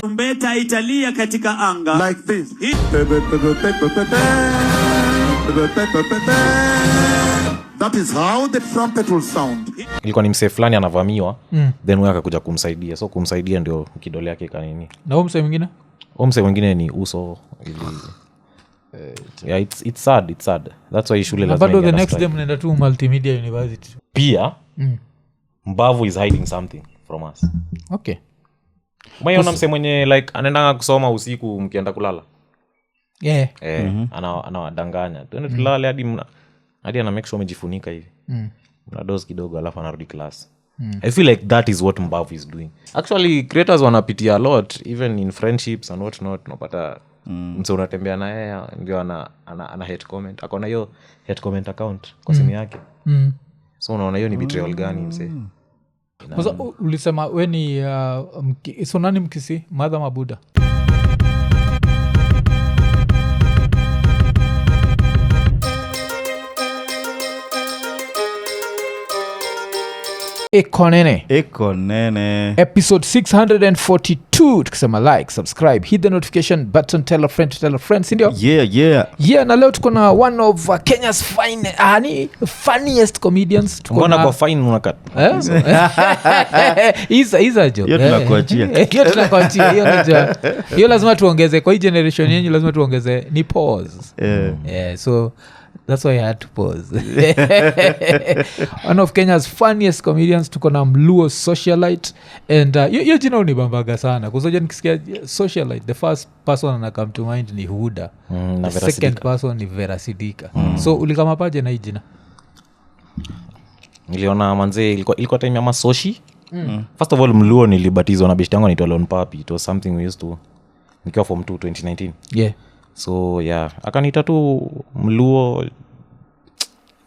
Tarumbeta italia katika anga like this. That is how the trumpet will sound. Ilikuwa ni msee fulani anavamiwa, then wewe akakuja kumsaidia. So kumsaidia ndio kidole yake kanini. Na huyo msee mwingine? Huyo msee mwingine ni uso ili yeah, it's sad. That's why shule lazima. But the next day mnaenda tu multimedia university. Pia Mbavu is hiding something from us. Okay. Mwaona msee mwenye like anaenda kusoma usiku mkienda kulala. Yeah. Anawadanganya. Tuende tulale hadi ana make sure umejifunika hivi. Una dose kidogo alafu anarudi class. I feel like that is what Mbavu is doing. Actually creators wanapitia a lot even in friendships and what not. Unapata mse unatembea na yeye ndio ana hate comment. Akona hiyo hate comment account kwa simu yake. So unaona hiyo ni betrayal gani mse? Sasa ulisema wewe ni so nani mkisi? Madha Mabuda. Eko nene episode 642 tukisema like, subscribe, hit the notification button, tell a friend to tell a friend, sindio? Yeah, na leo tuko na one of Kenya's funniest comedians. Mbona kwa fine unakat? Isa jo. Hiyo tunakuachia. Hiyo lazima tuongeze kwa hii generation yenyu, lazima tuongeze ni pause. Yeah, so that's why I had to pause. One of Kenya's funniest comedians, tuko na Mluo Socialite. And hiyo jina unibambaga sana kuzoja nikisikia Socialite, the first person ana come to mind ni Huda, the second person ni Vera Sidika. So ulikama paje na hii jina? Niliona manze ilikuwa time ya masoshi. First of all Mluo nilibatizwa na beshte yangu anaitwa Lon Papi. It was something we used to nikiwa form 2 2019. Yeah. So yeah, akaniita tu Mluo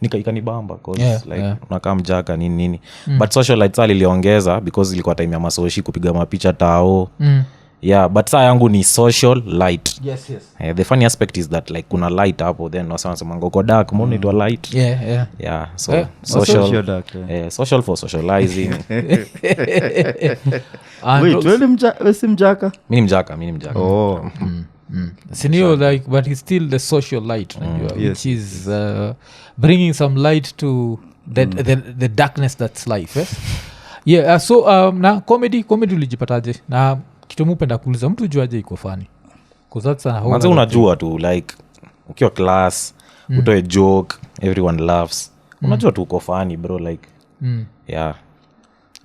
ikanibamba cause unakaa mjaka nini. But Socialite sali iliongeza because ilikuwa time ya masoshi kupiga mapicha tao. Yeah, but saa yangu ni Socialite. Yes. The funny aspect is that like kuna light hapo, then wasema ngoko dark mbona itwa light. Yeah, so social dark. Social for socializing. Wait, wewe si mjaka? Mimi ni mjaka. Oh. Sinio like, but he's still the social light, which is bringing some light to the darkness that's life. Yeah, so na comedy ulijipataje? Na kitu mupenda kuuliza mtu juaje iko funny? Because that's manze unajua tu like ukiwa class utoe joke, everyone laughs. Unajua tu uko funny bro like. Yeah.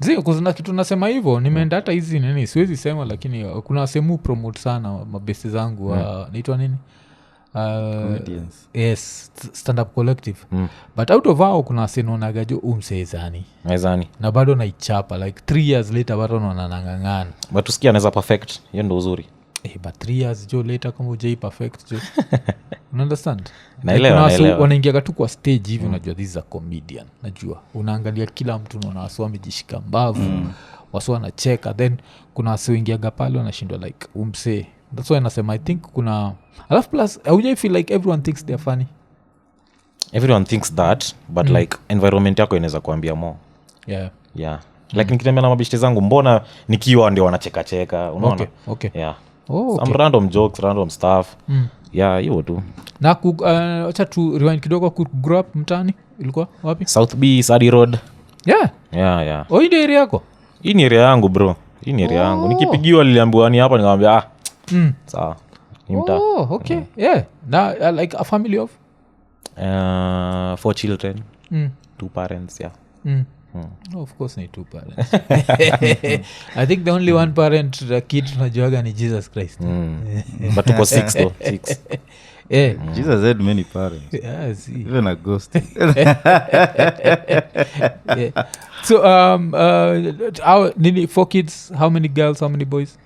Zio kuzina kitu nasema hivyo, nimeenda hata hizi nini, siwezi sema lakini kuna sehemu promote sana mabesti zangu, naitwa nini? Comedians. Yes, stand up collective. But out of hao kuna senonaga jo umsezani. Na bado naichapa like 3 years later bado nanangangana. But usikia anaweza perfect, hiyo ndio uzuri. But 3 years jo later kama ujai perfect jo. You understand? Naelewa. Wanaingia tu kwa stage hivi, unajua this is a comedian. Najua unaangalia kila mtu unaona wasio amejishika mbavu, wasio wanacheka, then kuna wasio ingiaga pale wanashindwa like umse. That's why nasema I think kuna alafu plus I feel like everyone thinks they're funny. Everyone thinks that, but like environment yako inaweza kuambia more. Yeah. Like nikitembea na mabishte zangu mbona nikiwa ndio wanacheka unaona? Okay. Yeah. Some random jokes, random stuff. Yeah, hiyo tu. Na acha tu rewind kidogo, ku grow up mtaani ilikuwa wapi? South B, Sadi Road. Yeah. Oh, hii area yako? Hii ni area yangu bro. Hii ni area yangu. Nikipigiwa niliambiwa ni hapa nikamwambia sawa. Ni mtaa. Oh, okay. Yeah. Na like a family of 4 children. 2 parents, yeah. Of course ni 2 parents. I think the only one parent the kid tunajuaga ni Jesus Christ. But tuko 6 though. 6. Yeah. Jesus had many parents. Yeah, see. Even a ghost. Yeah. So nini 4 kids, how many girls, how many boys?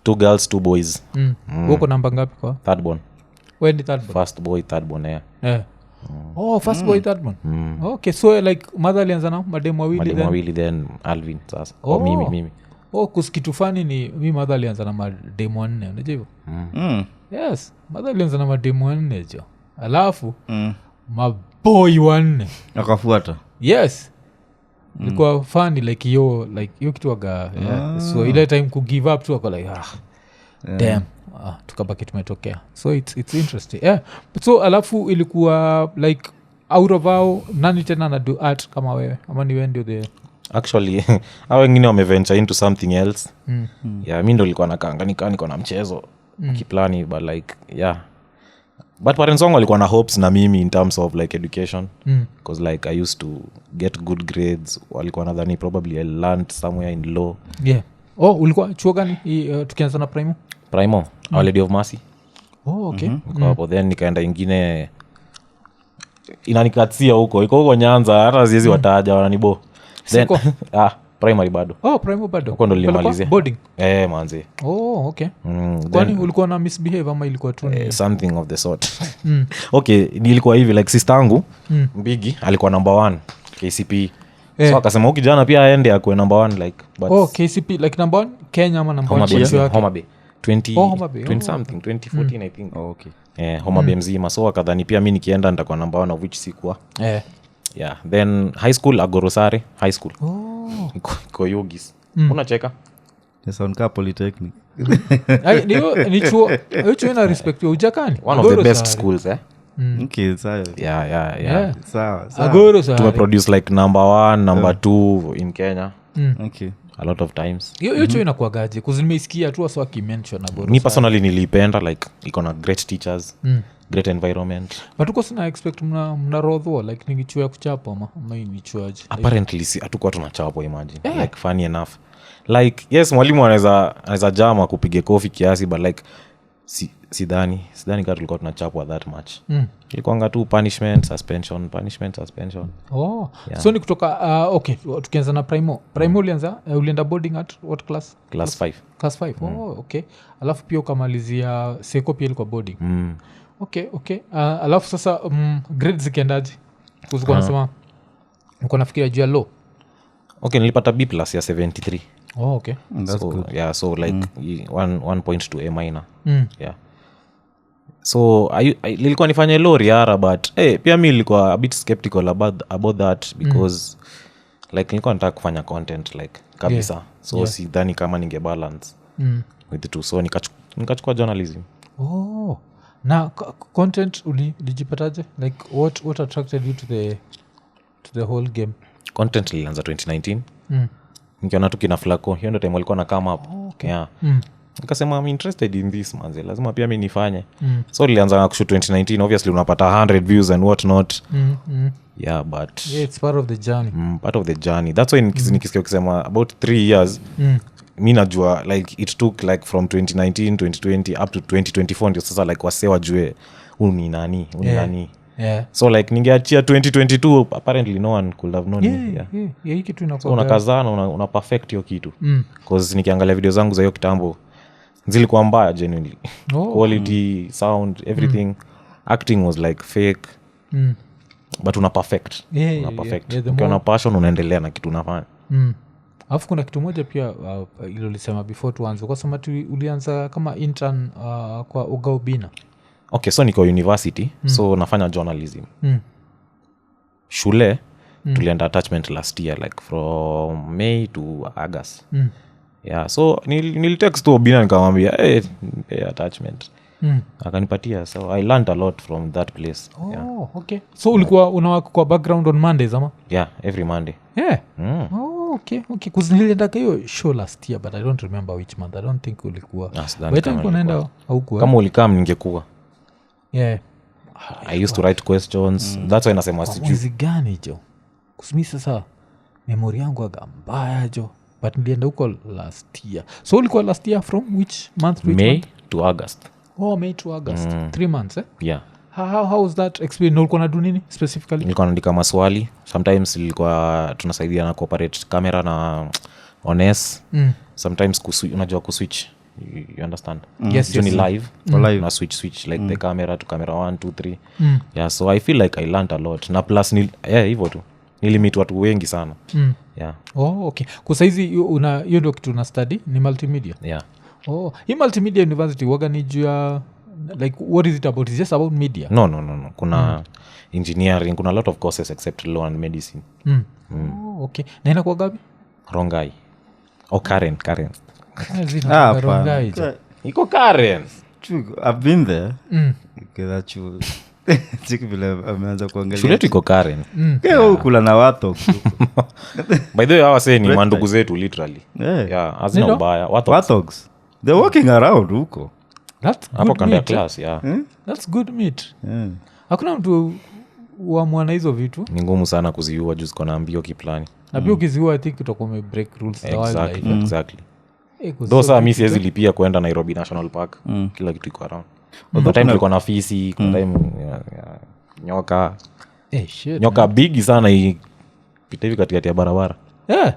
2 girls, 2 boys. Wako namba ngapi kwa? Third born. When the third born? First boy, third born, yeah. Oh, first boy, third born. Okay, so like mother alianza na mademu wawili then Alvin sasa. Mimi. Kusikitu fani ni mimi mother alianza na mademu 4, unajua hivyo? Yes, mother alianza na mademu 4 jo. Alafu maboy 4 akafuata. Yes. Ilikuwa funny like hiyo kitu waga. So ile time ku give up tu wako like Damn. Tukabaki tumetokea so it's interesting so alafu ilikuwa like out of ao nani tena na do art kama wewe ama ni wewe ndio the actually hao wengine wameventure into something else yeah mi ndo nilikuwa nakaanga niko na mchezo kiplani but like yeah but parents wangu walikuwa na hopes na mimi in terms of like education because like I used to get good grades walikuwa nadhani probably I learned somewhere in law ulikuwa chuo gani tukianza na primo Our Lady of Mercy okay hapo then nikaenda ingine inanikatia huko iko huko Nyanza hata siwezi wataja wananibo then primary bado primary bado huko ndo nilimalizia boarding manzi okay kwani ulikuwa na misbehave ama ilikuwa tu something of the sort okay nilikuwa hivi like sister yangu Mbigi alikuwa number 1 KCP so akasema huyu kijana pia aende akue number 1 like but KCP like number 1 Kenya ama number 1 Homa Bay 20 something 2014 I think okay Homa Bay mzima so akadhani pia mimi nikienda nitakuwa number 1 of which sikuwa yeah then high school Agorosare high school iko Yogis unacheka Soundka Polytechnic ni chuo na respect ujakani one of the best schools okay sawa yeah sawa Agorosare tumeproduce like number 1 number 2 in Kenya okay a lot of times hiyo chuo inakuagaje kuzi nimeisikia tu wasa wakimention Agorosare mi personally niliipenda like iko na great teachers great environment but uko sina expect mnarodhwa like ni chuo ya kuchapa ama ni chuaje apparently si hatukuwa tunachapo imagine like funny enough like yes mwalimu anaweza jama kupige kofi kiasi but like sidhani kama tulikuwa tunachapwa that much ilikuanga tu punishment suspension so ni kutoka okay tukianza na primo ulienda boarding at what class 5 okay alafu pia ukamalizia seko pia ilikuwa boarding okay alafu sasa grades zikiendaje kuzikuwa nasema uko nafikiria juu ya law okay nilipata B+ ya 73 okay that's good yeah so like 1 point to A minor yeah so nilikuwa nifanye law riara but pia mi nilikuwa a bit skeptical about that because like nilikuwa nataka kufanya content like kabisa so sidhani kama ninge balance with the two so nikachukua journalism na content ulijipataje like what attracted you to the whole game content ilianza 2019 nikiona tu kina Flaco hiyo ndo time walikuwa na come up yeah nikasema I'm interested in this manze lazima pia mimi nifanye so nilianza kushoot 2019 obviously unapata 100 views and what not yeah but it's part of the journey that's why nikisikia kusema about 3 years mi najua like it took like from 2019 2020 up to 2024 ndio sasa like wase wajue uni nani so like ningeachia 2022 apparently no one could have known hii kitu inakuwa so unakazana una perfect hiyo kitu cause nikiangalia video zangu za hiyo kitambo zilikuwa mbaya genuinely quality sound everything acting was like fake but una perfect ukiona passion unaendelea na kitu unafanya alafu kuna kitu moja pia ilolisema before tuanze ukasema ulianza kama intern kwa Ugaubina okay so niko university so nafanya journalism shule tulienda attachment last year like from May to August yeah so nilitext tu Obina nikamwambia attachment akanipatia so I learned a lot from that place okay so ulikuwa unawaka kwa background on Mondays ama yeah every Monday okay kuziniliendaka hiyo show last year but I don't remember which month I don't think ulikuwa naenda haukuwa kama ulikam ningekuwa I used to Wow. write questions. That's why nasema Kwa mwezi gani jo kusumi sasa memori yangu agambaya jo but nilienda huko last year so ulikuwa last year from which month to which May month? to August. May to August 3 months Yeah. How was that experience ulikuwa nadu nini specifically Nilikuwa naandika maswali. Sometimes ilikuwa tunasaidia na cooperate camera na ones. Sometimes unajua kuswitch. You understand? Yes, Ni yes. live. Live. Na switch like the camera to camera 1 2 3. Yeah, so I feel like I learned a lot. Na plus hivyo tu. Nilimit watu wengi sana. Yeah. Okay kusaizi hiyo ndio kitu na study ni multimedia Yeah. Hii multimedia university waga ni juu ya like what is it about is just about media No. Kuna engineering, kuna a lot of courses except law and medicine. Okay na inakuwa gapi Rongai. Karen. iko Karen. True, I've been there. Kila chuo. Chiki vile ameanza kuangalia. Shule yetu iko Karen. Keo kula na watu. By the way hawa say ni mandugu zetu literally. Yeah. Hazina Ndio? ubaya. Watogs. They're walking around huko. That's Hapo good kando ya meat, eh? class, yeah. That's good meat. Yeah. Hakuna mtu uamua hizo vitu Ni ngumu sana kuziua juu ziko na mbio kiplani. na pia ukiziua I think utakuwa umebreak rules za wildlife. Exactly. Kwa Though saa sababu mi siwezi lipia kwenda Nairobi National Park. Kila kitu iko around. Kuna time tulikuwa na fisi, kuna time nyoka. shit, Nyoka bigi sana pita hivi katikati ya barabara. yeah.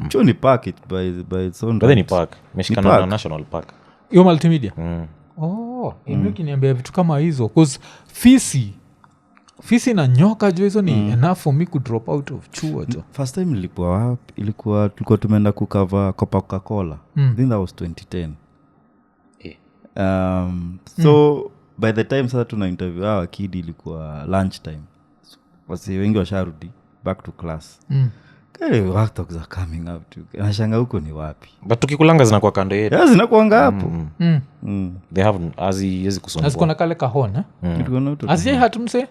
Chuo ni park it by its own. But then ni park. Meshikana park. na National Park. Hiyo multimedia Mm. ukiniambia vitu kama hizo cause fisi na nyoka jo hizo ni enough for me could drop out of chuo jo. First time ilikuwa wapi? Tulikuwa tumeenda kukava Coca-Cola. I think that was 2010. So by the time sasa tuna interview hawa kid ilikuwa lunch time. Wasi wengi washarudi back to class. Kale watoks are coming up to. Nashanga huko ni wapi? But tukikulanga zinakuwa kando yetu. Yeah, zinakuanga hapo. They have haziwezi kusumbua. nazikona kale kahona Tulikuwa na watu. azijai hatumse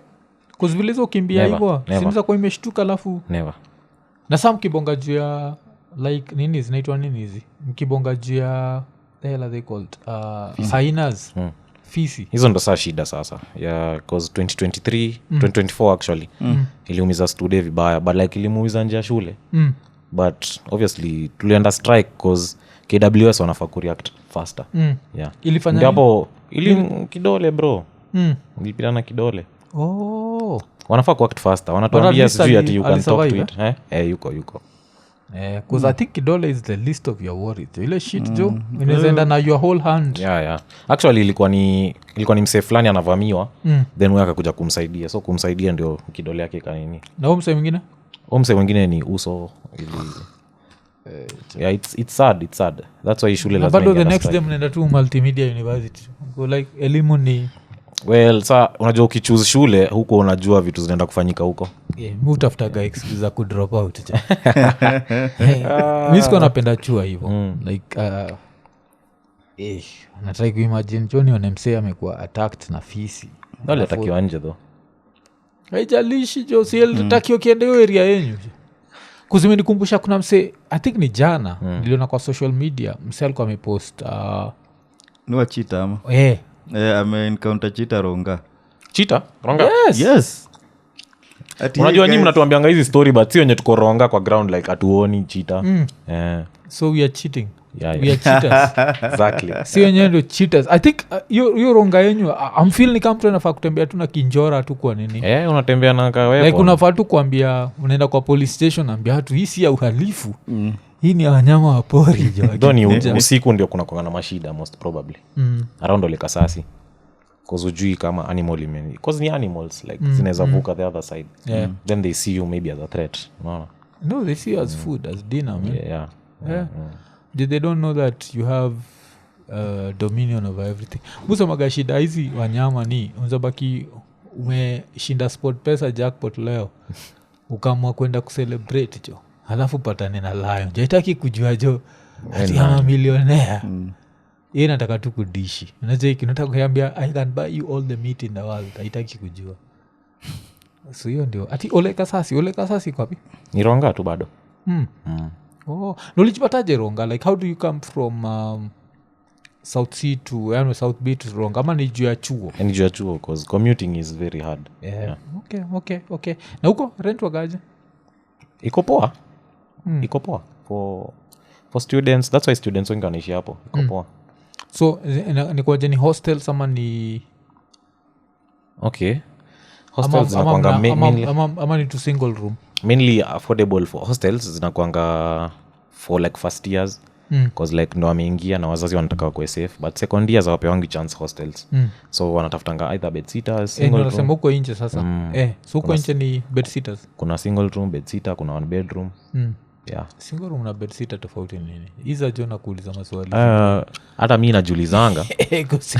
kuzvilizo ukimbia Never, hivo never. simza kwa imeshtuka alafu Never. na saa mkibonga juu ya like nini zinaitwa nini hizi mkibonga juu ya the hell are they called hyenas fisi Hizo ndo saa shida sasa. Yeah, cause 2024 actually. Iliumiza stude vibaya but like ilimuumiza nje ya shule. But obviously tulienda strike cause KWS wanafaa kureact faster. Yeah. ilifanya Ndio hapo kidole bro. Ilipitana kidole. oh Wanafaa kuact faster. But Wanatuambia at least sijui ati you can talk to alisurvive, it. Yuko. because I think kidole is the least of your worries ile shit jo inawezaenda na your whole hand Yeah. Actually ilikuwa ni msee fulani anavamiwa then wewe akakuja kumsaidia. So kumsaidia ndio kidole yake kanini. na huo msee mwingine Mse mwingine ni uso yeah, it's sad. That's why shule na lazima bado the ingia na next day strike. mnaenda tu multimedia university so like elimu ni Well sa unajua ukichoose shule huko unajua vitu zinaenda kufanyika huko. mi utafutaga excuse za kudrop out jo. Mi sikuwa napenda chua hivo like natrai kuimagine joni onemsee amekuwa attacked na fisi Wale atakiwa nje though. haijalishi jo sieltakio kiende hiyo area yenyu kuzimenikumbusha kuna msee I think ni jana niliona kwa social media msee alikuwa amepost Ni wa cheetah ama? Ame-encounter cheetah Ronga. Cheetah? Ronga? Yes. Ati Unajua hey nyinyi guys, mnatuambianga hizi story but sio wenye tuko Ronga kwa ground like atuoni cheetah. so we are cheating Yeah. we are cheaters Exactly. si wenyewe ndio cheaters I think hiyo ronga yenyu amfil ni kama mtu anafaa kutembea tu na kinjora tu kwa nini Unatembea na kawepo. like unafaa tu kuambia unaenda kwa police station ambia hatu hii si ya uhalifu hii ni ya wanyama wa pori jo Though ni wakikuja. usiku ndio kuna kuanga na mashida most probably. Around ole kasasi. Cause ujui kama animal cause ni animals like zinaweza vuka the other side. Yeah. Then they see you maybe as a threat. Unaona? No, they see you as food, as dinner, man. Yeah. Yeah. They don't know that you have dominion over everything. Musemaga shida hizi wanyama ni unzabaki umeshinda sport pesa jackpot leo ukamwa kwenda kucelebrate jo halafu patane na lion jaitaki kujua jo ati ama millionaire hii nataka tu kudishi unajua nataka kuambia I can buy you all the meat in the world haitaki kujua so hiyo ndio ati ole kasasi kwapi Ni Ronga tu bado. Oh, nolijipataje Ronga like how do you come from South C to South B to Ronga ama ni juu ya chuo And juu ya chuo cause commuting is very hard. yeah. Okay. Na huko rent wagaje Iko poa. Iko poa for students. That's why students wengi wanaishi hapo. Iko poa. so ni kwaje ni hostels ama ni Okay. Hostels zinakuanga mainly ama ni to single room mainly affordable for hostels zinakuanga for like first years cause like ndo ameingia na wazazi wanataka wakue safe but second years hawapewangi chance hostels so wanatafutanga either bed sitters single nasema room. huko nje sasa so huko nje ni bed sitters Kuna single room bed sitter kuna one bedroom yeah. single room na bed sitter tofauti ni nini iza jo na kuuliza maswali hata mi najulizanga because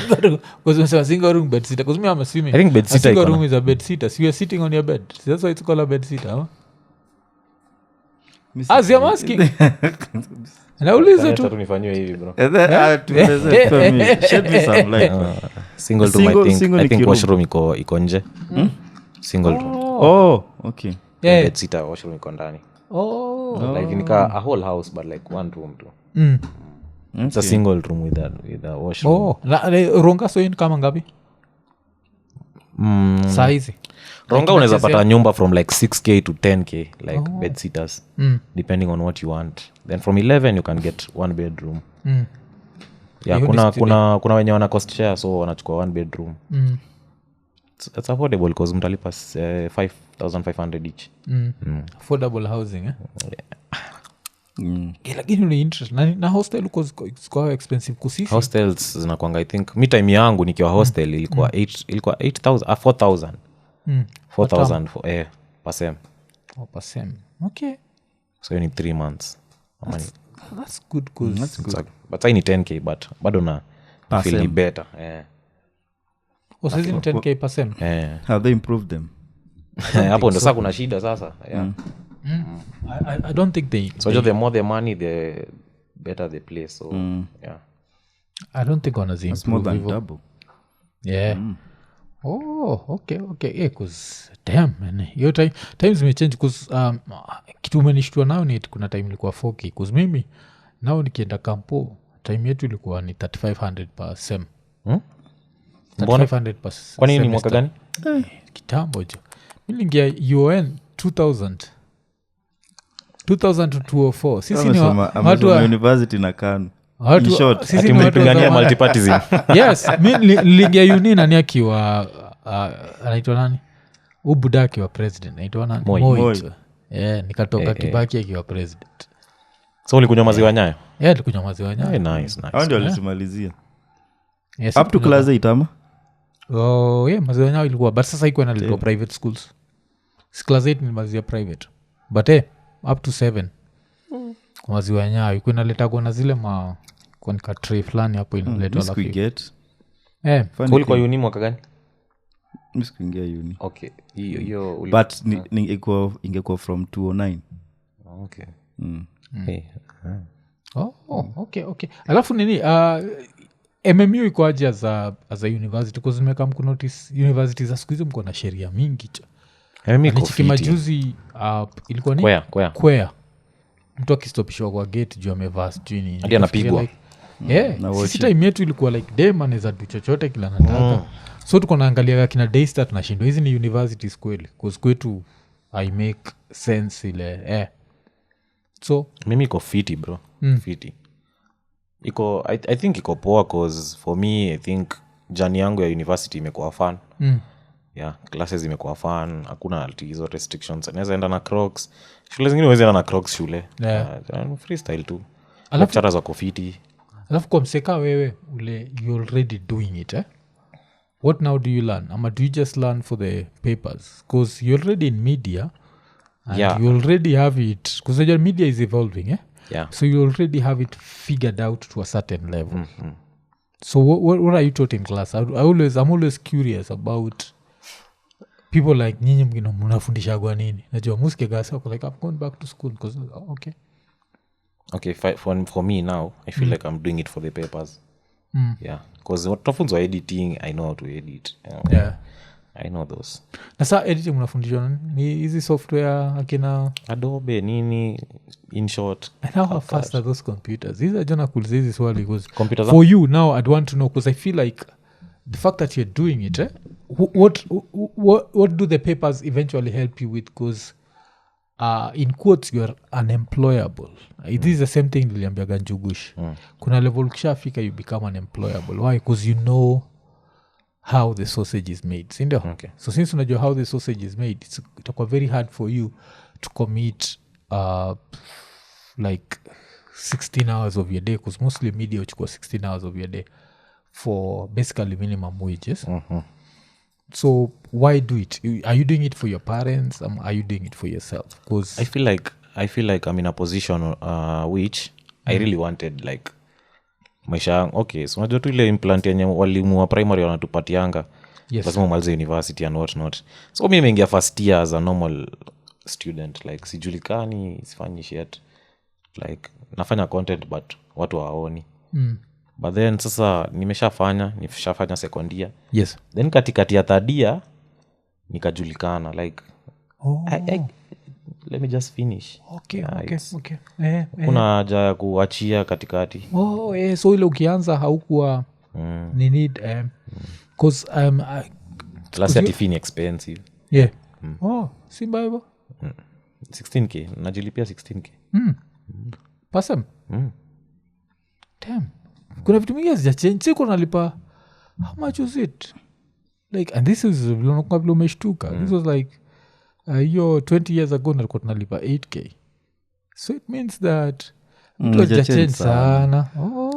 single room bed sitter because me I'm assuming I think bed a sitter single iko na- room is a bed sitter so you're sitting on your bed so that's why it's called a bed sitter huh? as I'm asking nauliza tu tunifanywe hivi bro. Shed me some light. Single room, Single I think ni washroom iko nje. Single room. Oh, okay. yeah. Bed sitter, washroom iko ndani. Oh. Like nika a whole house but like one room too. It's a single room with a washroom. Oh, ronga so in kama ngapi? Size. Ronga unaweza pata nyumba from like 6k to 10k like bed sitters depending on what you want. Then from 11 you can get one bedroom. Yeah, kuna wenye wana cost share so wanachukua one bedroom. It's affordable because mtalipa 5,500 each. Affordable housing lakini ni interest na hostel kwa expensive kusisi. Hostels zinakuanga I think mi time yangu nikiwa hostel ilikuwa 8,000 4,000 4,000 per sem. Per sem. Okay. So you need 3 months. That's good cause But I need 10k but bado na feel better. Was it 10k per sem? Have they improved them? Hapo ndo sasa kuna shida sasa. I don't think they so just the more the money the better the place so yeah. I don't think on It's more than double. Yeah. Oh, okay. Yeah, cause damn man. Your times may change cause kitu umenishtua nao ni kuna time ilikuwa 4k cause mimi nao nikienda kampo time yetu ilikuwa ni 3,500 per sem. 3,500 per sem. Kwa nini mwaka gani? Kitambo jo. Mimi ningia UN 2000 to 204. Sisi ni watu wa university na KANU. In short, sisi ni watu Tumepigania multipartyism. Yes, mimi niliingia uni nani akiwa anaitwa nani? Ubuda akiwa president. Anaitwa nani? Moi. Nikatoka Kibaki akiwa president. So ulikunywa maziwa Nyayo? Tulikunywa maziwa Nyayo. Nice. Hao ndio walitumalizia. Yes, Up to class 8 ama? Maziwa Nyayo ilikuwa but sasa iko na private schools. Class 8 ni maziwa private. But up to 7. Kwa maziwa Nyayo iko inaleta na zile kwa nika tray fulani hapo inaletwa la get. Ulikuwa uni mwaka gani? Mimi sikuingia uni. Okay. Hiyo but ingekuwa from 209. Okay. Hey. Okay. Alafu nini MMU iko aje as a university because nimeka mkunotice university za siku hizo mko na sheria mingi cha. Nichiki majuzi ilikuwa ni kwea. Mtu akistopishwa kwa gate juu amevaa sijui ni. Hadi anapigwa. Sisi time yetu ilikuwa like dem anaweza do chochote kila nataka. So tuko naangalia kina Daystar tunashindwa hizi ni universities kweli cause kwetu I make sense ile so mimi iko fiti bro. Fiti iko I think iko poa cause for me I think journey yangu ya university imekuwa fun. Yeah, classes imekuwa fun, hakuna hizo restrictions. Naweza enda na Crocs. Shule zingine huwezi enda na Crocs shule. Freestyle tu. Lecturers wako fiti. Alafu kwa mseka wewe ule you already doing it what now do you learn? Ama do you just learn for the papers? Because you're already in media and you already have it because your media is evolving so you already have it figured out to a certain level. So what are you taught in class? I'm always curious about people like nyinyi mgino mnafundisha kwa nini? Najua musike gasa like I'm going back to school because okay for me now I feel like I'm doing it for the papers. Because what tunafunzwa editing I know how to edit. I know those. Na saa editing mnafundishwa ni hizi software akina Adobe nini InShot. And how fast are those computers? These are jona kuuliza hizi swali because for you now I'd want to know because I feel like the fact that you're doing it what do the papers eventually help you with because in quotes you're unemployable. This is the same thing niliambiaga Njugush. Kuna level ukishafika you become unemployable. Why? Because you know how the sausage is made. Sindio? Okay. So since unajua how the sausage is made itakuwa very hard for you to commit like 16 hours of your day because mostly media uchukua 16 hours of your day for basically minimum wages. So why do it? Are you doing it for your parents? Are you doing it for yourself? Because I feel like I'm in a position which I really wanted like maisha okay so unajua tu ile implant yenye walimu wa primary wanatupatianga lazima umalize university and what not. So mimi nimeingia first year as a normal student like sijulikani sifanyi shit like nafanya content but watu hawaoni but then sasa nimeshafanya secondia yes then katikati ya thadia nikajulikana like let me just finish okay Yeah, okay it's- okay kuna haja ya kuachia katikati so ile ukianza haukuwa ni need cause plus ati fee ni expensive yeah si mbaya hivyo 16k najilipia 16k pasem damn kuna vitu mingi hazijachange siko nalipa how much was it like and this is vile umeshtuka this was like hiyo 20 years ago nalikuwa tunalipa 8k so it means that vitu hazijachange sana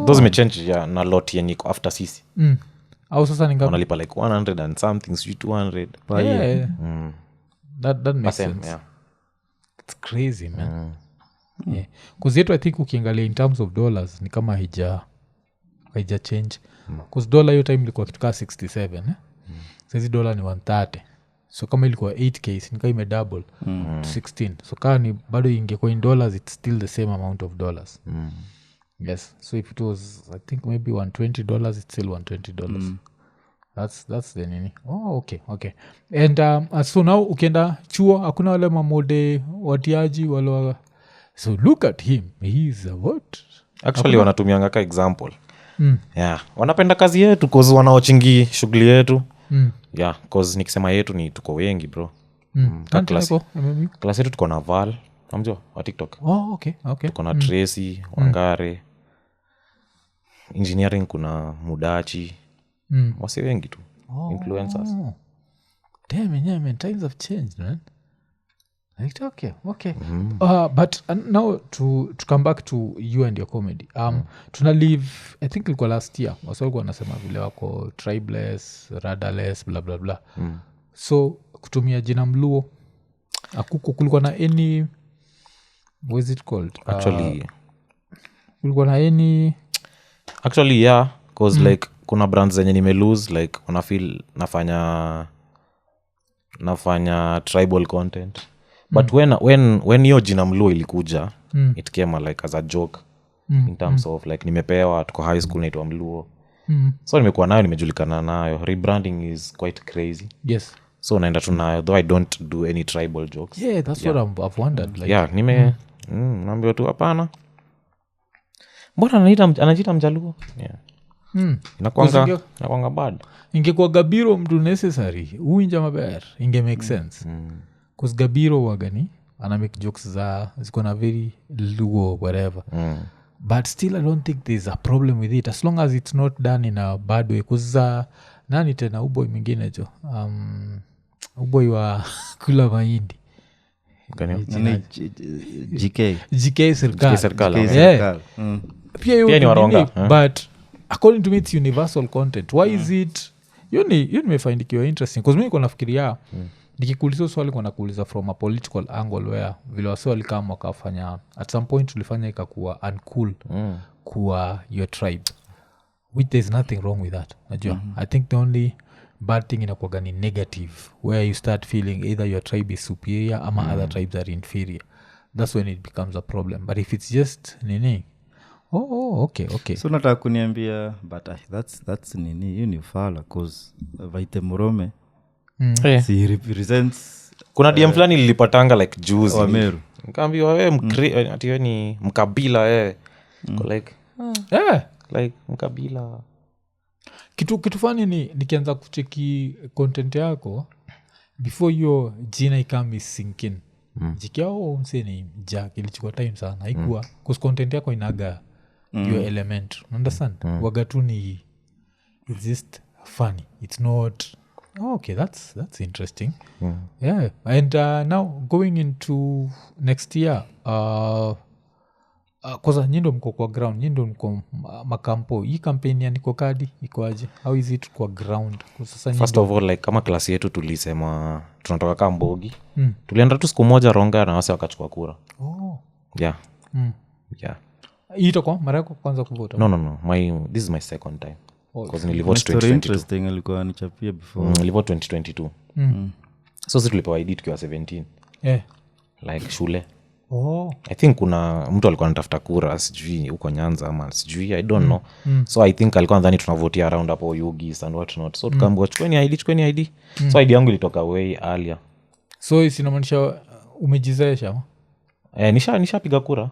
those imechange ya na lot yenye iko after sisi au sasa ninga wanalipa like 100 and something sijui 200 yeah. that makes Percent, sense yeah. it's crazy man yeah cause yetu I think ukiangalia in terms of dollars ni kama haija change cause dollar hiyo time ilikuwa kitu kaa 67 saizi dollar ni 130 so kama ilikuwa 8k nika imedouble to 16 so kaa ni bado ingekuwa in dollars it's still the same amount of dollars yes so if it was I think maybe $120 it's still $120 that's the nini okay and so now ukienda chuo hakuna wale mamode watiaji wale so look at him he's a what actually wanatumianga ka example yeah wanapenda kazi yetu cause wanaochingi shughuli yetu yeah cause nikisema yetu ni tuko wengi bro klasi yetu tuko na Val namjua wa TikTok okay tuko na Tracy Wangare engineering kuna Mudachi wasi wengi tu influencers damn yeah man times have changed man like okay but now to come back to you and your comedy tuna live I think ilikuwa last year wasolikuwa wanasema vile wako tribeless radarless blah blah blah so kutumia jina Mluo kulikuwa na any what is it called kulikuwa na any actually yeah cause like kuna brands zenye nimelose like wanafeel nafanya tribal content but when hiyo jina Mluo ilikuja it came like as a joke in terms of like nimepewa tuko high school naitwa Mluo so nimekuwa nayo nimejulikana nayo rebranding is quite crazy yes so naenda tu nayo though I don't do any tribal jokes yeah that's what I've wondered like yeah naambiwa tu hapana mbona anajiita Mjaluo yeah inakwanga bad ingekuwa Gabiro mtu necessary uinja maber inge make sense cause Gabiro wagani ana make jokes za ziko na very Luo whatever but still I don't think there's a problem with it as long as it's not done in a bad way cause nani tena uboy mwingine jo uboy wa kula mahindi GK serikali serikali pia hiyo Pia ni ni waronga, nini, but according to me it's universal content why is it hiyo nimefaidikiwa interesting bcause mi niko nafikiria nikikuuliza swali kwa nakuuliza from a political angle where vile wasi walikama wakafanya at some point tulifanya ikakuwa uncool kuwa your tribe which there's nothing wrong with that najua I think the only bad thing inakuwaga ni negative where you start feeling either your tribe is superior ama other tribes are inferior that's when it becomes a problem but if it's just nini okay so nataka kuniambia but that's nini hiyo ni ufala cause Vaite Murome si represents kuna DM fulani lilipatanga like juzi Wameru. nikaambiwa ati we ni mkabila like like mkabila kitu fani ni nikianza kucheki content yako before hiyo jina ikami sinkin jikiao mseni jack ilichukua time sana haikuwa cause content yako inaga your element understand wagatu ni it's just funny it's not okay that's interesting yeah and now going into next year kwanza nyindo mko kwa ground nyindo mko makampo hii kampeni ya niko kadi ikoaje how is it kwa ground kwa sasa first of all like kama klasi yetu tulisema tunatoka kaa Mbogi tulienda tu siku moja Ronga na wase wakachukua kura yeah yeah hii itakuwa mara yako kwanza kuvota no this is my second time because nilivote story 2022 interesting alikuwa nichapia before nilivote 2022 so si tulipewa ID tukiwa 17 yeah like shule. I think kuna mtu alikuwa anatafuta kura sijui huko Nyanza ama sijui I don't know. So I think alikuwa nadhani tunavotia around hapo Yugis and what not. So tukaambiwa chukueni ID. So ID yangu ilitoka way earlier. So sinamaanisha umejizeesha? Nishapiga kura.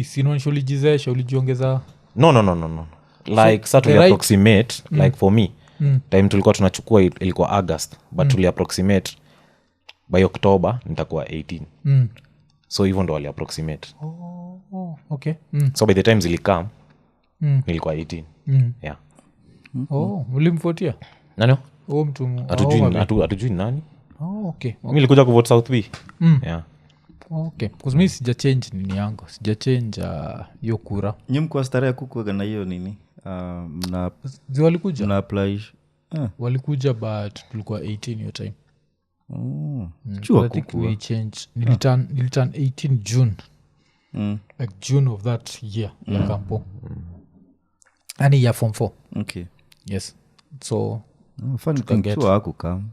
Sinamaanisha ulijizeesha, ulijiongeza? No. Like so to approximate like for me. Time tulikuwa tunachukua ilikuwa August but tuli approximate by October nitakuwa 18. So hivyo ndo wali approximate. Okay. So by the time zilikam nilikuwa 18. Yeah. Ulimvotia? Nani? Mtu hatujui nani. Okay. Mimi nilikuja kuvote South B. Yeah. Okay. Because mimi sija change nini yangu. Sija change hiyo kura. Nyinyi mko starehe kukuaga na hiyo nini? Walikuja? Mna apply. Walikuja but tulikuwa 18 hiyo time. Chua I think we change. Niliturn 18 June. Like June of that year ya kampo. Ani ya form 4. Okay. Yes. So fun thing chua hakukam.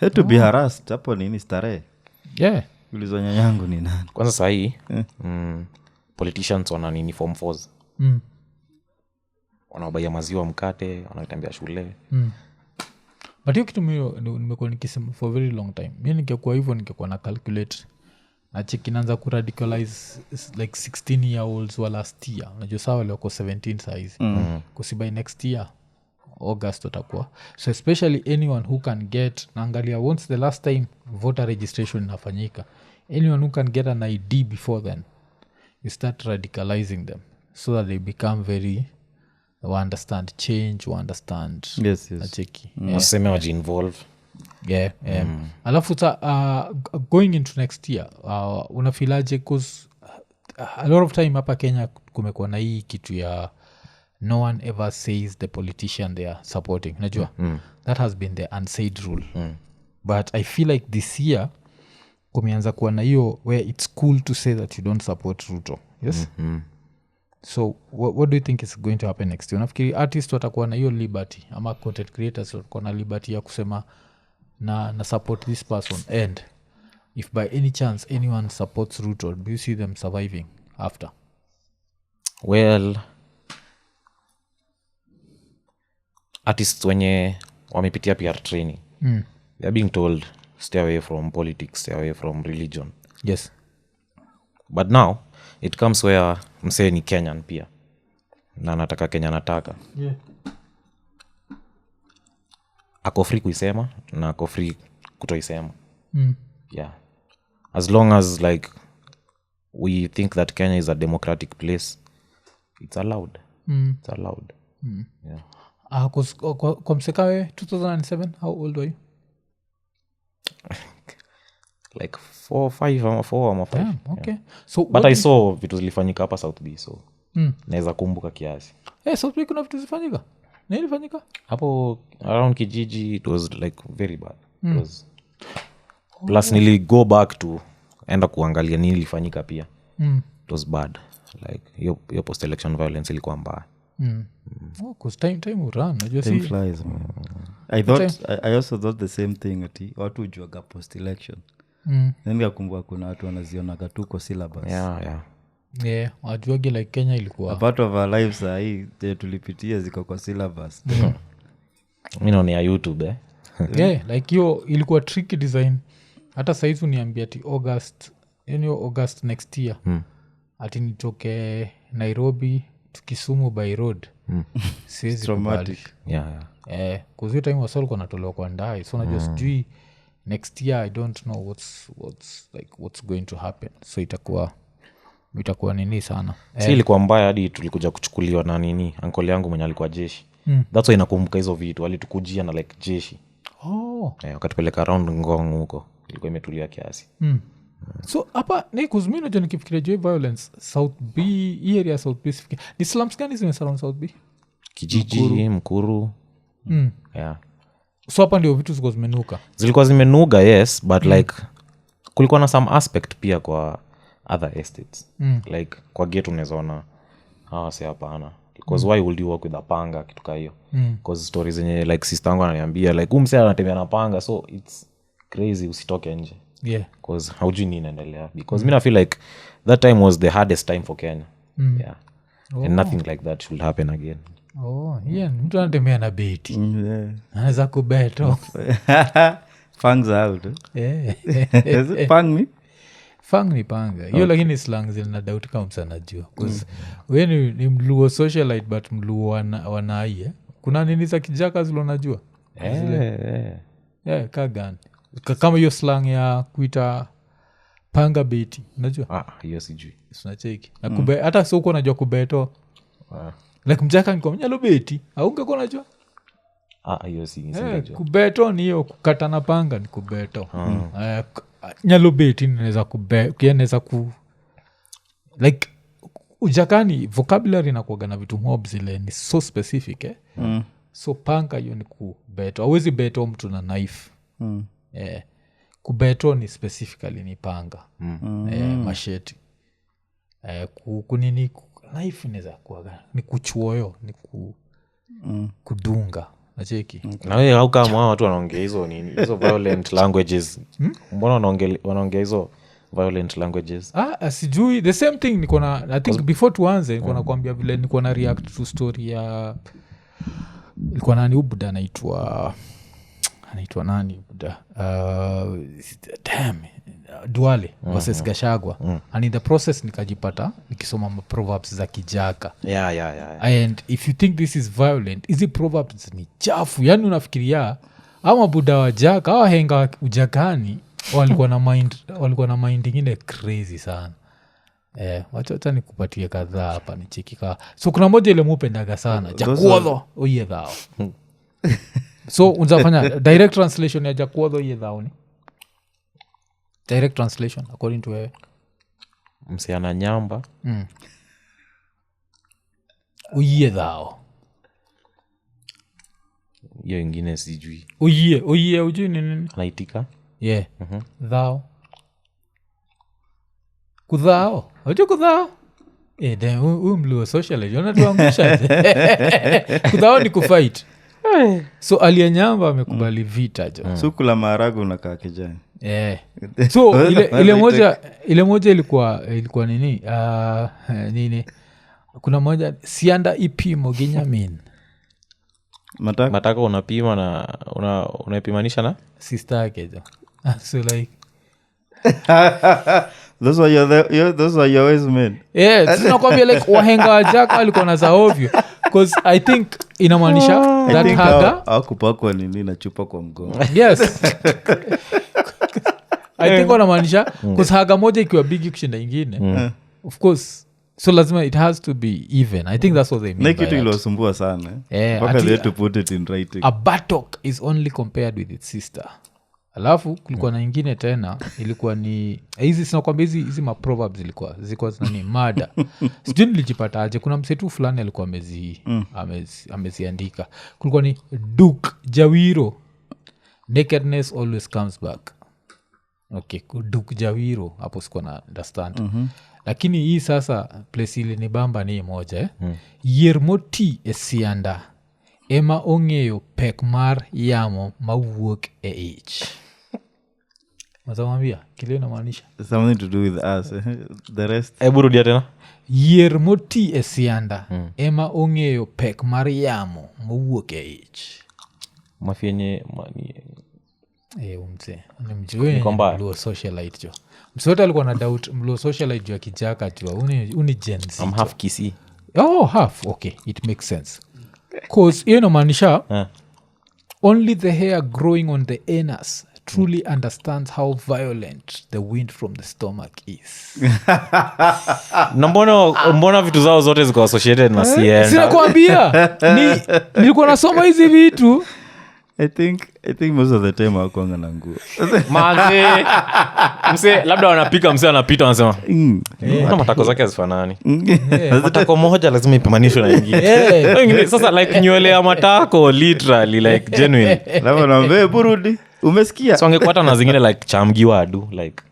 Had to be harassed hapo nini starehe. Yeah. Ulizo nyanyangu ni nani? Kwanza sahi politicians wana nini form 4s. Wanaobaya maziwa mkate, wanatembea shule. But hiyo kitu nimekuwa nikisema for a very long time. Mimi ningekuwa hivyo ningekuwa na calculate na cheki naanza kuradicalize like 16 year olds wa last year. Unajua sawa wale wako 17 size. Kusi by next year August watakuwa. So especially anyone who can get, naangalia once the last time voter registration inafanyika, anyone who can get an ID before then, you start radicalizing them so that they become very understand change, understand. Yes. Nacheki. Waseme waji-involve. Yeah. Alafu going into next year, unafilaje? Because a lot of time hapa Kenya kumekuwa na hii kitu ya no one ever says the politician they are supporting. Najua? That has been the unsaid rule. But I feel like this year kumeanza kuwa na hiyo where it's cool to say that you don't support Ruto. Yes? So what do you think is going to happen next year? Unafikiri artist watakuwa na hiyo liberty ama content creators watakuwa na liberty ya kusema na support this person, and if by any chance anyone supports Ruto, do you see them surviving after? Well, artists wenye wamepitia PR training, they're being told stay away from politics, stay away from religion. Yes. But now it comes where msee ni Kenyan pia na nataka Kenya nataka. Yeah. Ako free kuisema na ako free kutoisema. Yeah. As long as like we think that Kenya is a democratic place, it's allowed. It's allowed. Yeah. Kwa msekawe 2007, how old were you? Like 4 ama 5. Damn, okay. Yeah. So but I saw vitu zilifanyika hapa South B, so naweza kumbuka kiasi. South B kuna vitu zilifanyika? Nini ilifanyika? Hapo around Kijiji it was like very bad. It was plus nili go back to enda kuangalia nini ilifanyika pia. It was bad. Like your post election violence ilikuwa mbaya. Cause time will run. Time flies, man. I also thought the same thing ati watu ujuaga post election. Nikakumbuka kuna watu wanazionaga tu kwa syllabus. Yeah, wajuagi like Kenya ilikuwa a part of our lives hii tulipitia ziko kwa syllabus. Mimi naona YouTube yeah, like hiyo ilikuwa tricky design. Hata saizi uniambia ati August next year. Ati nitoke Nairobi to Kisumu by road. Siwezi traumatic. Yeah. Kuzio time wasol kwa natolewa kwa ndai. So najua sijui next year I don't know what's going to happen. So itakuwa nini sana. Si ilikuwa mbaya hadi tulikuja kuchukuliwa na nini uncle yangu mwenye alikuwa jeshi. That's why nakumbuka hizo vitu walitukujia na like jeshi. Wakatupeleka around Ngong huko. Ilikuwa imetulia kiasi. So hapa ni kuzumi najua nikifikiria juu violence South B, hii area South B ni slums gani zimesurround South B? Kijiji, Mkuru. Yeah. So hapa ndio vitu zilikuwa zimenuka, yes, but like kulikuwa na some aspect pia kwa other estates. Like kwa gate unazoona si hapana. Because why would you work with a panga kitu ka hiyo? Because stories zenye like sister yangu ananiambia like mse anatembea na panga, so it's crazy usitoke nje. Yeah. Because haujui nini inaendelea because mi na feel like that time was the hardest time for Kenya. Yeah. And nothing like that should happen again. Yeah, mtu anatembea na beti Yeah. anaweza kubeto Fangs out. Is it pang me? fang ni panga hiyo lakini slang zina doubt kama msanajua bcause we ni mluo socialite but mluo wanai kuna nini za kijaka zilo najua kagani kama hiyo slang ya kuita panga beti unajua Hiyo sijui. unacheki na hata sio uko unajua kubeto like mjaka nikomnyalo beti au ungekuwa unajua Hiyo sijui. kubeto ni hiyo kukatana panga ni kubeto nyalo beti naweza naweza ku like ujakani vocabulary inakuaga na vitu mob zile ni so specific so panga hiyo ni kubeto awezi beto mtu na knife kubeto ni specifically ni panga masheti kunini knife inaweza kuaga ni kuchuoyo ni kudunga nacheki Na wewe au kama watu wanaongea hizo nini hizo violent languages mbona wanaongea hizo violent languages? Sijui the same thing niko na I think before tuanze niko na kuambia vile niko na react to story ya ilikuwa nani ubuda anaitwa nani buda Duale versus Gachagua and in the process nikajipata nikisoma proverbs za kijaka and if you think this is violent hizi proverbs ni chafu yani unafikiria ama buda wa jaka au henga ujakani walikuwa na mind ingine crazy sana wacha nikupatie kadhaa hapa nichekika so kuna moja ile mupendaga sana jakuodho oye dhao so unzafanya direct translation ya jakuodho oye dhao ni direct translation according to wewe msiana nyamba oye dhao hiyo ingine sijui oye ujui nini anaitika dhao kudhao ojo kudhao huyu mluo socialite unatuangusha kudhao ni kufight so aliyenyamba amekubali vita jo Sukula maaragu unakaa kijani. So ile moja ilikuwa nini nini kuna moja sianda ipimo ginyamin mataka unapima na unaipimanisha na sister yake jo so like those are your ways men. tunakwambia like wahenga wajaka walikuwa na za ovyo because I think inamaanisha that haga akupakwa nini na chupa kwa mgongo. Yes. I think wanamaanisha because haga moja ikiwa big kushinda ingine of course so lazima it has to be even. I think that's what they mean by kitu iliosumbua sana mpaka they had to put it in writing. A buttock is only compared with its sister. Alafu kulikuwa na ingine tena ilikuwa ni hizi sinakwambia hizi maproverbs zilikuwa zinani mada sijui nilijipata aje kuna msetu fulani alikuwa ameziandika kulikuwa ni Duke Jawiro nakedness always comes back. Okay, Duke Jawiro hapo sikuwa na understand lakini hii sasa place ile ni bamba ni moja Yermoti esianda ema ong'eyo pek mar yamo mawuok e ich. Mazamambia kile inamaanisha something to do with us. The rest burudia tena Yermoti esianda ema ong'eyo pek mar yamo mawuok e ich. mafienye Umse nimjue mluo socialite jo msote alikuwa na doubt mluo socialite jo ya kijaka jo uni Gen Z. I'm half Kisii. Half okay it makes sense cause hiyo inamaanisha only the hair growing on the anus truly understands how violent the wind from the stomach is. Na mbona vitu zao zote ziko associated na sienda. Sinakwambia nilikuwa nasoma hizi vitu I think most of the time hawakuanga na nguo. Mse labda wanapika mse anapita wanasema na matako zake hazifanani. Matako moja lazima ipimanishwe na ingine. Sasa like nywele ya matako literally like genuine. Labda naambia burudi. Umesikia? So angekuata na zingine like chamgiwa adu like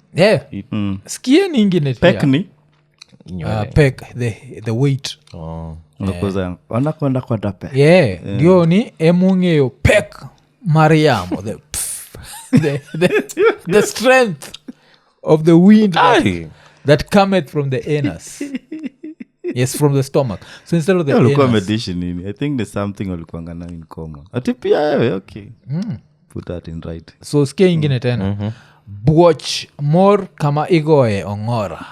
sikie ni ingine pek ni pek the weight. Unakoza wanakwenda kwa dape. Ndio ni emungeo pek Mariamo the strength of the wind Aye. that cometh from the anus. Yes, from the stomach. So instead of the walikuwa anus. medishi nini I think there's something walikuanga nayo in common ati pia wewe okay put that in right So sikia ingine tena. Bwoch mor kama igoe ongora.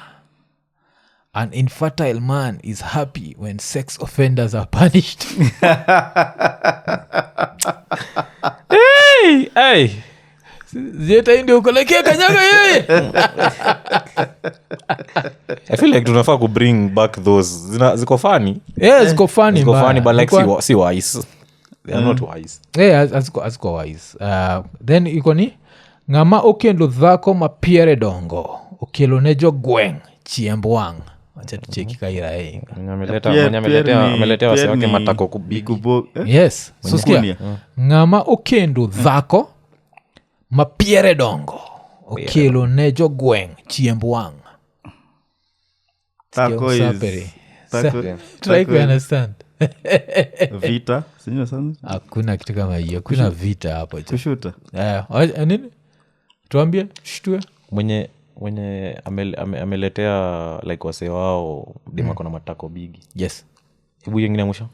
An infertile man is happy when sex offenders are punished. Hey. Zeta ndio ukolekea kanyaga yeye. I feel like tunafaa ku bring back those ziko funny. Yeah, ziko funny. Ziko funny but like Ziko- si wise. They are not wise. aziko wise. Then iko ni ng'ama okendo dhako mapiere dongo okelo ne jogweng' chiemb wang'. Acha tucheki kaira inga. Ameletea wase wake matako kubigi. Kubo Yes. So sikia. Kunia. Ng'ama okendo dhako mapiere dongo okelo ne jogweng' chiemb wang'. Taco Sikia is usaperi. taco Try to understand. vita sio sana Hakuna kitu kama hiyo. Kuna vita hapo. kushuta Nini? Tuambie, shtue. Mwenye ameletea like wase wao dema kona matako bigi. Yes. Hebu yengine mwisho.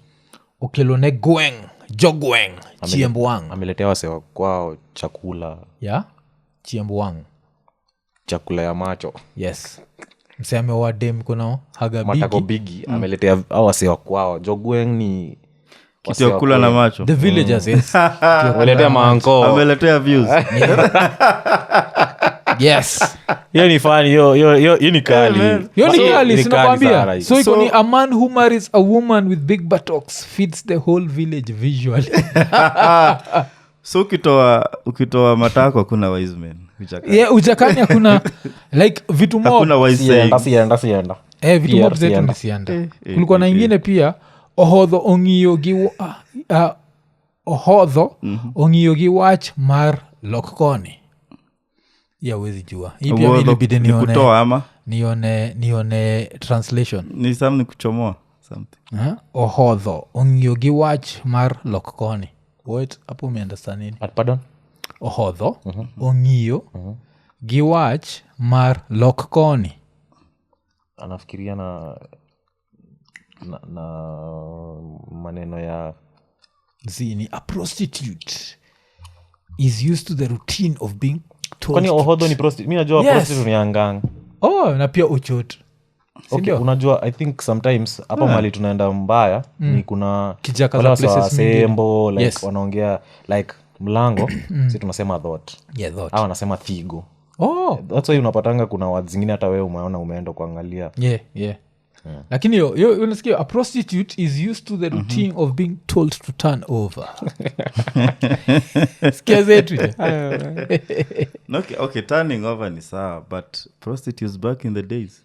Okelo ne gweng', jogweng', chiemb wang'. Ameletea wase wa kwao chakula Chiemb wang'. chakula ya macho. Yes. Mseme wa dem kuna haga Matako bigi. bigi ameletea hao wase wa kwao. Jogweng ni kitu ya kula na macho The villagers, yes. ameletea maanko. ameletea views Yes. Hiyo ni funny, hiyo ni kali. Hiyo ni So, kali, ni sinakwambia. sana. So iko ni a man who marries a woman with big buttocks feeds the whole village visually. so ukitoa matako kuna wise men Yeah, ujakani hakuna like vitu hakuna mob. wise saying Sienda. Vitu mob zetu sienda. ndisianda. Kulikuwa na ingine pia ohodho ong'iyo gi wach mar lokkoni. Ya wezi jua. Hii pia Uodho ilibidi ni kutoa ama nione translation. ni some kuchomoa something Ohodho ong'iyo gi wach mar lokkoni. Wait, hapo umeunderstand nini? Pardon? Ohodho ong'iyo gi wach mar lokkoni. Anafikiria na maneno ya Zini, a prostitute is used to the routine of being told. kwani ohodho ni prostitute? Mimi najua Yes. prostitute ni angang. Na pia uchot. Okay, unajua I think sometimes hapa mali tunaenda mbaya ni kuna Kijaka wale za wasa places sembo like Yes. wanaongea like mlango si tunasema thought Yeah, that. au wanasema thigo. That's why unapatanga kuna words zingine hata wewe umeona umeenda kuangalia. Yeah. Lakini yo unasikia a prostitute is used to the routine of being told to turn over. Sikia zetu. okay turning over ni sawa but prostitutes back in the days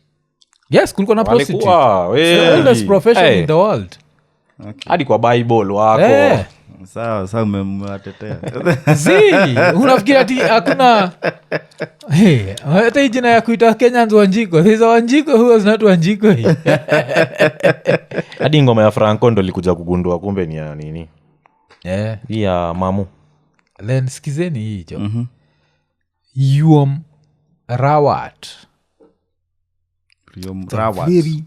Yes, kulikuwa na prostitute. Walikuwa, The oldest profession in the world. hadi kwa Bible wako. sawa umewatetea Unafikiri ati hakuna hata hii jina ya kuita Kenyans Wanjiko. There's a Wanjiko who was not Wanjiko hii. Hadi ngoma ya Franco ndo likuja kugundua kumbe ni ya nini. Hii ya mamu. Then skizeni hicho. Yuom Rawat. Yom It's a Rawat. very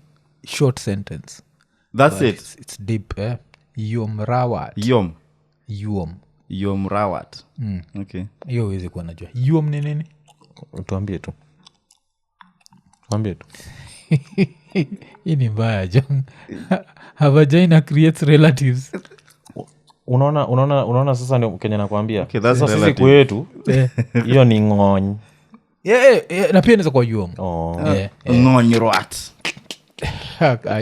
short sentence. That's it It's deep. Yuom Rawat. Yom Rawat. Okay. Hiyo huwezi kuwa najua. Yuom ni nini? Tuambie tu. Hii ni mbaya John. Vagina creates relatives. Unaona sasa ndio Kenya nakwambia. Okay, that's sasa sisi relative. kwetu hiyo ni ng'ony. Na pia inaweza kuwa yuom. Ng'onyrat.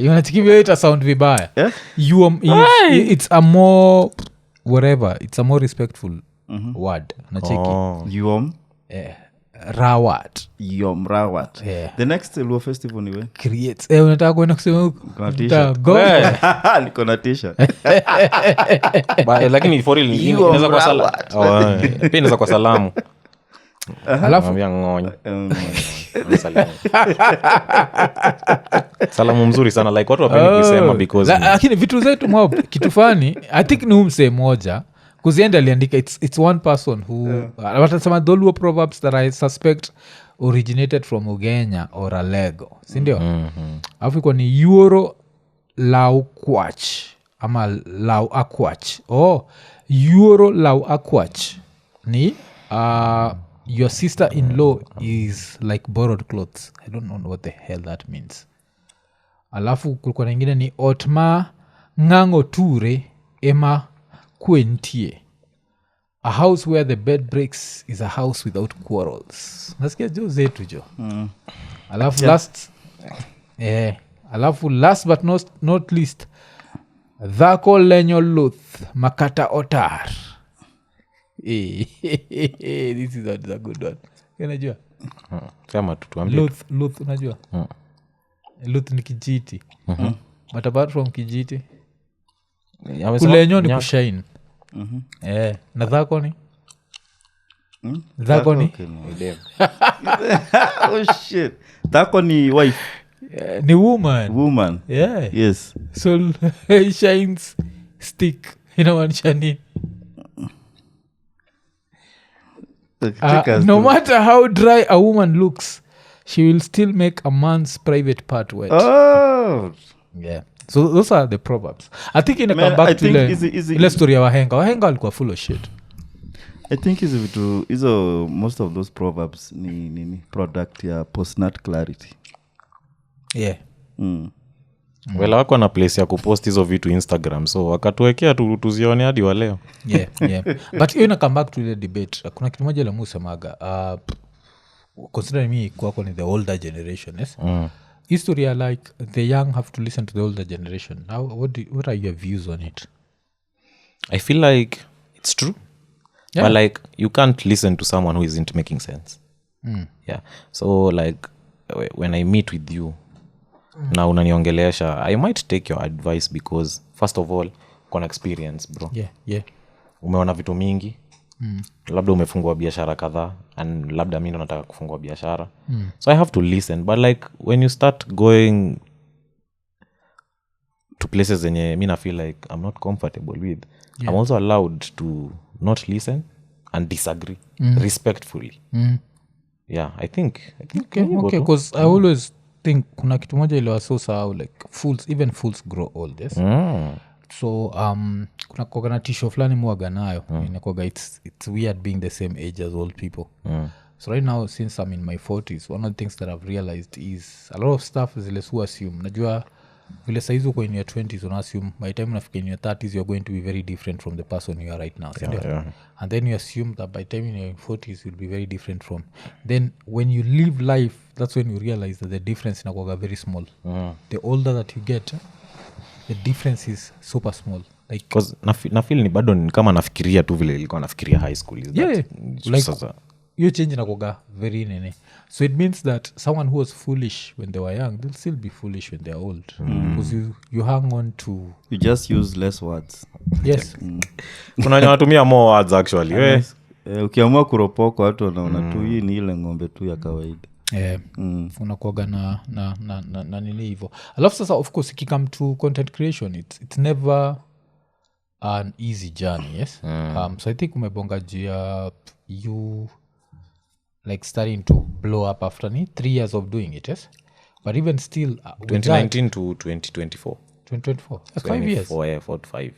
Unachikivyo ita sound vibaya. Yeah? Yuom is it's a more whatever. It's a more respectful word. Unacheki. Yom Rawat. Yom Rawat. Yeah. The next Luo festival ni when? Creates. Unataka kwenda kusema huko? Kuna t-shirt. Go. Niko na t-shirt. Lakini for real inaweza kwa salamu. Pia inaweza kwa salamu. Alafu Mwambia ng'ony. Salamu mzuri sana like watu wapendi kusema because lakini vitu zetu mob kitu fani I think ni umse moja kuzienda aliandika it's one person who watasema tholuo proverbs that I suspect originated from ugenya or a lego sindio alafu iko ni euro lauquach ama lau aquach euro lau aquach ni your sister-in-law is like borrowed clothes. I don't know what the hell that means. Alafu kulikuwa na ingine ni otma ngango ture ema kuentie. A house where the bed breaks is a house without quarrels. Nasikia jo zetu jo. Alafu alafu last but not least dhako lenyo luth makata otar. This is a good one. Unajua? Sema tuambie. Luth unajua? Luth ni kijiti. But apart from kijiti kulenyo ni kushain. Na dhako ni? Dhako ni? Oh shit. Dhako ni wife. Ni woman. Yeah. Yes. So shines stick. Inamaanisha nini? No matter how dry a woman looks, she will still make a man's private part wet. Oh. Yeah. So those are the proverbs. I think in a comeback to ile story ya wahenga walikuwa full of shit. I think hizo most of those proverbs ni product ya postnat clarity. Yeah. Well, wako na place ya kupost hizo vitu Instagram, so wakatuwekea tuzione hadi wa leo. Yeah. But hiyo ina come back to the debate. Kuna kitu moja la musemaga considering me kwako ni the older generation, yes? History like the young have to listen to the older generation. Now what are your views on it? I feel like it's true. Yeah. But like you can't listen to someone who isn't making sense. Yeah. So like when I meet with you na unaniongelesha, I might take your advice because first of all kuna experience bro. Yeah. Umeona vitu mingi. Labda umefungua biashara kadhaa and labda mimi ndo nataka kufungua biashara. So I have to listen, but like when you start going to places zenye mimi na feel like I'm not comfortable with, I'm also allowed to not listen and disagree respectfully. Yeah, I think okay, because I always think kuna kitu moja ile wasosa like fools grow old, yes? So kuna kogana tisho fulani muaga nayo inakoga it's weird being the same age as old people. So right now since I'm in my 40s, one of the things that I've realized is a lot of stuff zile su assume. Najua vile saizi uko in your 20s una assume by the time unafika in your 30s you're going to be very different from the person you are right now. Yeah. And then you assume that by the time in your 40s you'll be very different from. Then when you live life, that's when you realize that the difference inakuwa very small. The older that you get, the difference is super small. Like because na feel ni bado ni kama nafikiria tu vile nilikuwa nafikiria high school is yeah, that like sasa you change inakuwa very nene. So it means that someone who was foolish when they were young, they'll still be foolish when they're old. Because you hang on to... You just use less words. Yes. kuna wanatumia more words actually. Ukiamua kuropoko watu wanaona tu hii ni ile ng'ombe tu ya kawaida. Unakuaga na nini hivyo. Alafu sasa of course ikikam to content creation, it's never an easy journey, yes? So I think umebonga jia you like starting to blow up after 3 years of doing it, yes? But even still 2019 to 2024. 2024. That's 5 years. 4 to 5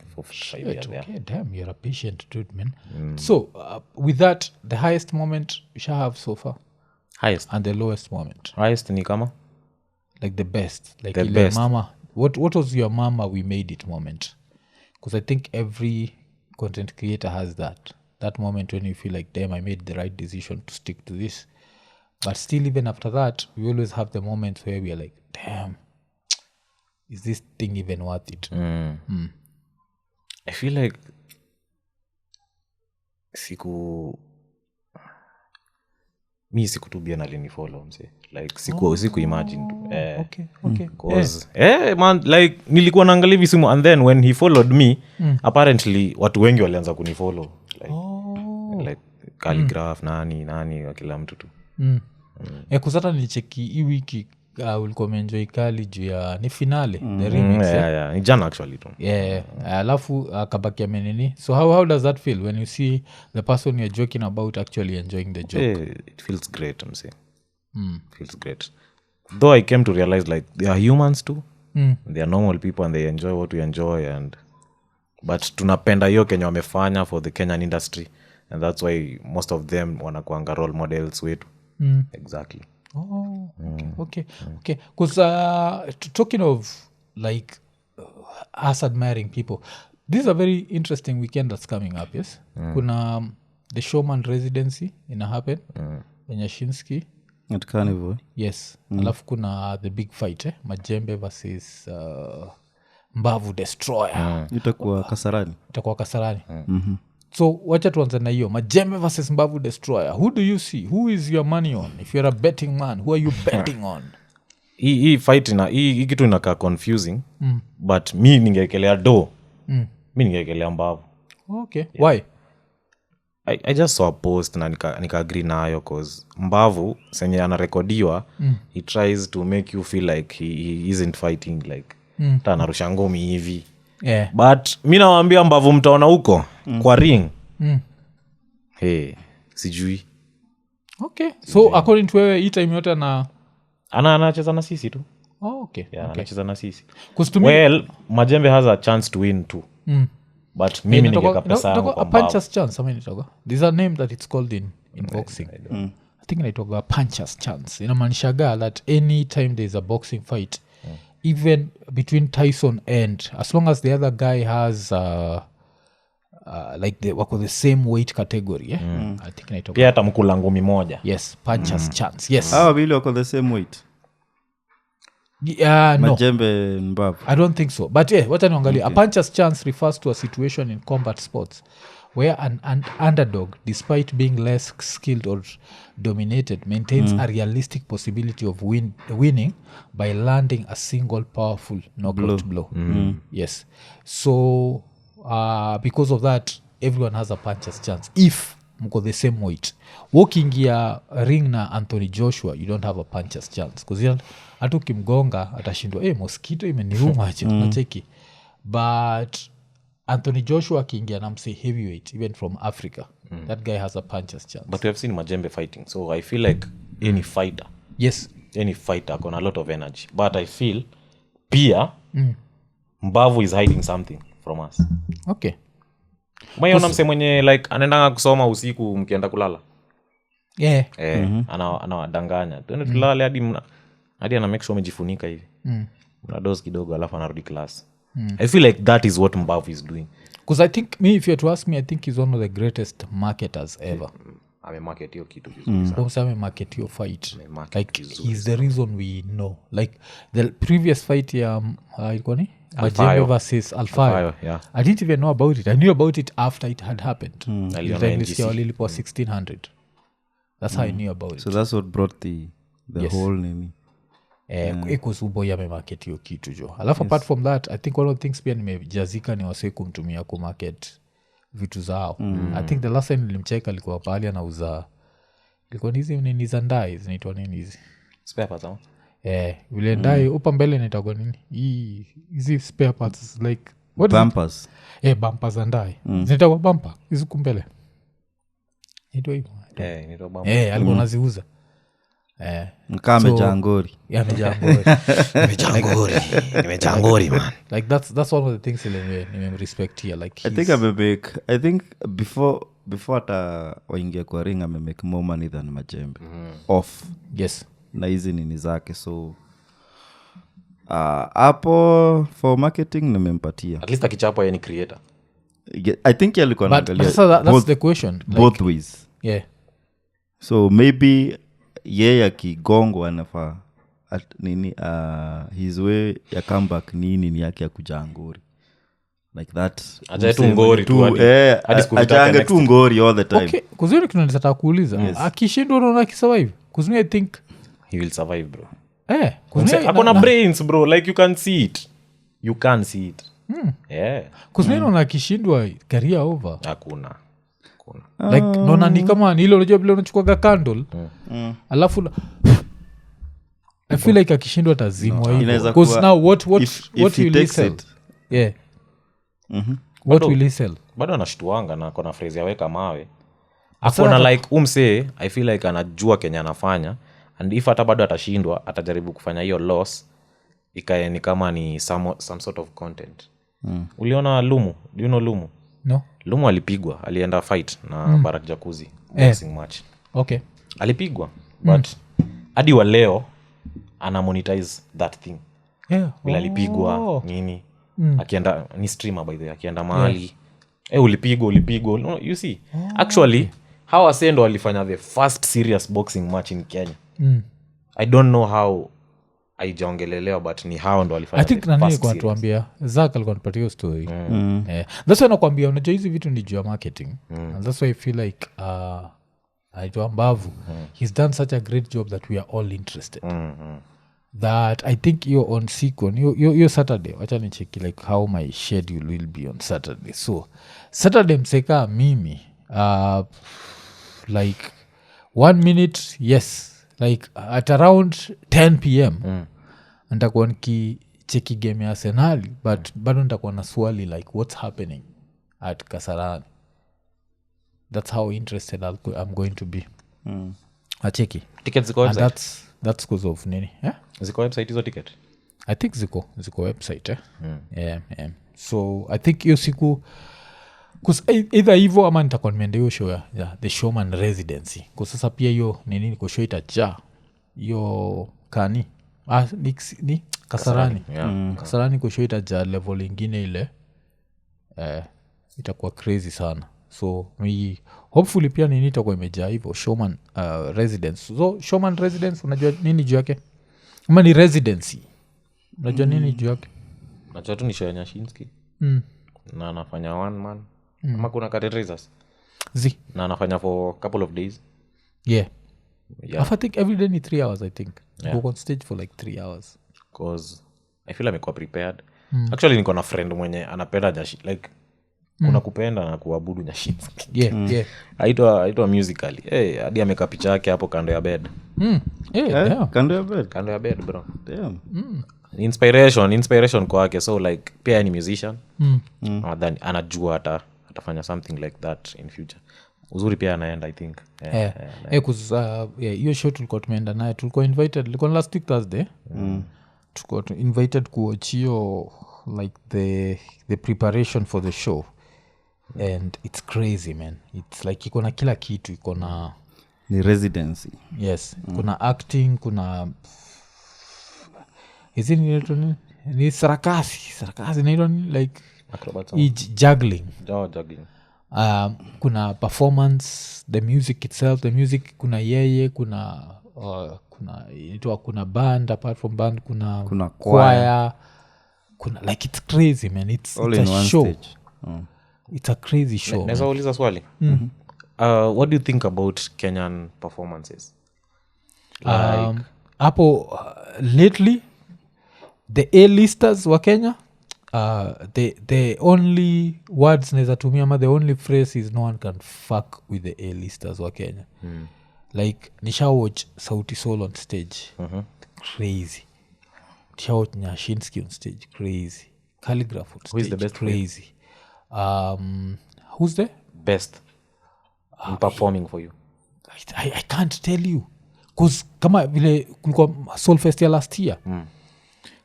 years. Okay, damn, you're a patient dude, man. So with that, the highest moment you shall have so far Highest and the lowest moment, ni kama like the best, like the ile best. mama. What was your mama we made it moment? Because I think every content creator has that moment when you feel like, damn, I made the right decision to stick to this. But still, even after that, we always have the moments where we are like, damn, is this thing even worth it? I feel like mi siku tu bia alinifollow mse like siku imagine Okay. cause man like nilikuwa naangalia hivi simu and then when he followed me apparently watu wengi walianza kunifollow like calligraph nani wa kila mtu tu kusata nilicheki hii wiki ulikuwa umeenjoy kali juu ya ni finale the remix ni jana actually tu alafu akabakia menini. So how does that feel when you see the person you're joking about actually enjoying the joke? It feels great mse. feels great. Though I came to realize like they are humans too. They are normal people and they enjoy what we enjoy, and but tunapenda hiyo Kenya wamefanya for the Kenyan industry, and that's why most of them wanakuanga role models wetu. Exactly. Okay. Because talking of like us admiring people, this is a very interesting weekend that's coming up. Yes, kuna the Showman residency ina happen in Yashinsky at Carnival. Yes. Alafu kuna the big fight Majembe versus Mbavu Destroyer. Itakuwa Kasarani. So wacha tuanze na hiyo Majembe versus Mbavu Destroyer. Who do you see? Who is your money on? If you're a betting man, who are you betting on? Hii fight hii kitu inakaa confusing, but mi ningeekelea do. Mi ningeekelea Mbavu. Okay. Yeah. Why? I just saw a post na nika agree nayo cause Mbavu senye anarekodiwa he tries to make you feel like he isn't fighting like ta anarusha ngumi hivi. Yeah. But mi nawaambia Mbavu mtaona huko kwa ring. Hey, sijui. Okay. So according to wewe hii time yote anacheza na sisi tu. Okay. Yeah, anacheza na sisi. Well, Majembe has a chance to win too. But mimi ningeka pesa yangu kwa Mbavu. Puncher's chance, there's a name that it's called in boxing. I think inaitwa puncher's chance. Inamaanishaga that any time there's a boxing fight, even between Tyson and, as long as the other guy has like wako the same weight category, I think inaitwa pia hata mkula ngumi moja. Yes, puncher's chance. Yes. How will wako the same weight? No. Majembe Mbavu. I don't think so. But yeah, what okay. A puncher's chance refers to a situation in combat sports where an underdog, despite being less skilled or dominated, maintains a realistic possibility of winning by landing a single powerful knockout blow. Yes. So because of that, everyone has a puncher's chance if mko the same weight. Walking ya ring na Anthony Joshua, you don't have a puncher's chance because hata ukimgonga atashindwa mosquito imeniuma aje unacheki. But Anthony Joshua akiingia na mse heavyweight even from Africa, that guy has a puncher's chance. But we have seen Majembe fighting, so I feel like any fighter got a lot of energy, but I feel pia Mbavu is hiding something from us. Okay. Maiona mse mwenye like anaendanga kusoma usiku mkienda kulala. Yeah. Anawadanganya. Tuende tulale hadi ana make sure umejifunika hivi. Una dose kidogo alafu anarudi class. I feel like that is what Mbavu is doing. Because I think if you had to ask me, I think he's one of the greatest marketers ever. Amemarket hiyo kitu vizuri. Also amemarket hiyo fight. Like he's the reason we know. Like the previous fight ya ilikuwa ni Majembe versus Alfayo. Yeah. I didn't even know about it. I knew about it after it had happened. Walilipo 1600. That's how I knew about it. So that's what brought the whole nini. Uboy amemarket hiyo kitu jo. Alafu apart from that, I think one of the things pia nimejazika ni wase kumtumia kumarket vitu zao. I think the last time nilimcheka alikuwa pahali anauza ilikuwa hizi nini za ndai zinaitwa nini hizi? Spare parts ama? Vile ndai upa mbele inaitwa nini? Hizi spare parts like what bumpers. Bumpers za ndai. Zinaitwa bumper hizi kumbele. Inaitwa hivyo. Inaitwa bumper. Alikuwa anaziuza. Nkame jangori. Nimejangori man. Like that's one of the things I respect here. Like I think before hata waingia kwa ring make more money than Majembe. Off. Yes. Na hizi nini zake, so hapo for marketing nimempatia. At least akichapa yeye ni creator. I think alikuwa anaangalia. That's the question. Both ways. Yeah. So maybe yeye akigongo anafaa nini his way ya comeback ni yake ya kujangori like that. Ajaye ngori tu hadi ajange tu ngori all the time. Okay, kuzuri tunataka kuuliza akishindwa unaona kisurvive? Kuzuni I think he will survive bro. Akona brains bro, like you can see it. Kuzuni unaona akishindwa career over. Hakuna. Like nona ni kama ni ile unajua vile unachukua candle alafu I feel like akishindwa tazimwa hivyo because now what will he sell? What will he sell? Bado anashtuanga na kona phrase ya weka mawe. Akona like umse I feel like anajua Kenya anafanya and if hata bado atashindwa atajaribu kufanya hiyo loss ikae ni kama ni some sort of content. Uliona Lumu? Do you know Lumu? No. Lumu alipigwa, alienda fight na Barak Jacuzzi boxing match. Okay. Alipigwa but hadi wa leo ana monetize that thing. Yeah. Bila alipigwa nini? Akienda ni streamer by the way, akienda mahali ulipigwa you see. Actually how Asendo walifanya the first serious boxing match in Kenya. I don't know how aijaongelelewa but ni hao ndo walifanya. I think nani kwa tuambia Zak alikuwa anapatia hiyo story. That's why nakwambia unajua hizi vitu ni juu ya marketing. And that's why I feel like aitwa Mbavu he's done such a great job that we are all interested. That I think you're on Sequon you're Saturday. Wacha ni check like how my schedule will be on Saturday. So Saturday mseka mimi like 1 minute yes like at around 10 p.m. nitakuwa nikicheki game ya Arsenal but bado nitakuwa na swali like what's happening at Kasarani. That's how interested I'm going to be. Acheki tickets ziko and website. that's because of nini Ziko website hizo ticket. I think ziko website yeah. So I think hiyo siku either hivyo ama nitakuwa nimeenda hiyo show ya The Showman Residency kwa sasa pia hiyo nini niko show itaja hiyo kani ni Kasarani. Kasarani kwa show itaja level ingine ile itakuwa crazy sana. So hopefully pia nini itakuwa imejaa hivyo Showman Residence. So Showman Residence unajua nini juu yake? Ama ni residency. Unajua nini juu yake? Najua tu ni show ya Nyashinski. Na anafanya one man. Ama kuna categories. Na anafanya for a couple of days. Yeah. I think every day ni 3 hours I think. Go on stage for like 3 hours. Because I feel amekuwa prepared. Actually niko na friend mwenye anapenda like kuna kupenda na kuabudu Nyashinski. Yeah. Aitwa musically. Hadi ameka picha yake hapo kando ya bed. Kando ya bed. Kando ya bed bro. Damn. Inspiration kwake. So like pia ni musician. Then anajua atafanya something like that in future. Uzuri pia anaenda I think. Hiyo show tulikuwa tumeenda naye tulikuwa invited ilikuwa last week Thursday. Tulikuwa invited kuwatch hiyo like the preparation for the show and it's crazy man. It's like iko na kila kitu, iko na ni residency. Yes, kuna acting, kuna ni sarakasi naitwa like juggling. Kuna performance, the music itself, kuna yeye, kuna band, apart from band kuna choir, kuna like it's crazy man. It's a show stage. It's a crazy show. Naweza uliza swali? What do you think about Kenyan performances? Hapo lately the A-listers wa Kenya the only words naweza tumia ama the only phrase is no one can fuck with the A-listers wa Kenya. Like nisha watch Sauti Sol on stage. Crazy. Nisha watch Nyashinski on stage. Crazy. Calligraph on stage. Who is the best? Crazy. Who's the best in performing for you? I can't tell you because kama vile kulikuwa Soulfest ya last year.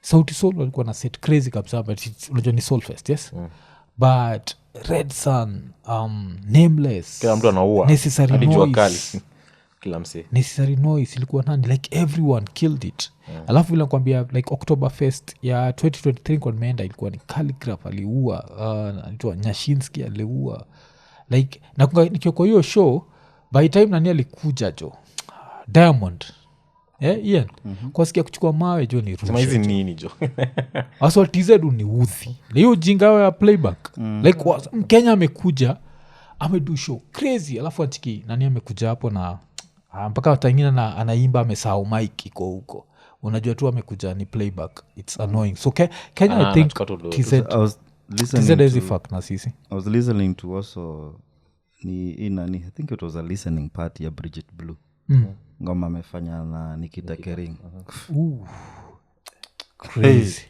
Sauti Sol walikuwa na set crazy kabisa but unajua ni Soulfest, yes? But Red Sun, Nameless, kila mtu anaua Necessary Noise, kila mse Necessary Noise ilikuwa nani, like everyone killed it. Alafu vile nakwambia like Oktoberfest ya 2023 kwa nimeenda ilikuwa ni Calligraph aliua, anaitwa Nyashinski aliua, like nikiwa kwa hiyo show by time nani alikuja jo Diamond Ian kwa sikia kuchukua mawe jo ni sema hizi nini jo aswa TZ ni uthi leo jingawa ya playback like Mkenya amekuja amedu show crazy alafu atiki nani amekuja hapo na mpaka wataingine na anaimba amesahau mic iko huko unajua tu amekuja ni playback. It's annoying. So Kenya I think TZ is fuck na sisi. I was listening to also I think it was a listening party ya Bridget Blue. Ngoma amefanya na Nikita Kering. Crazy.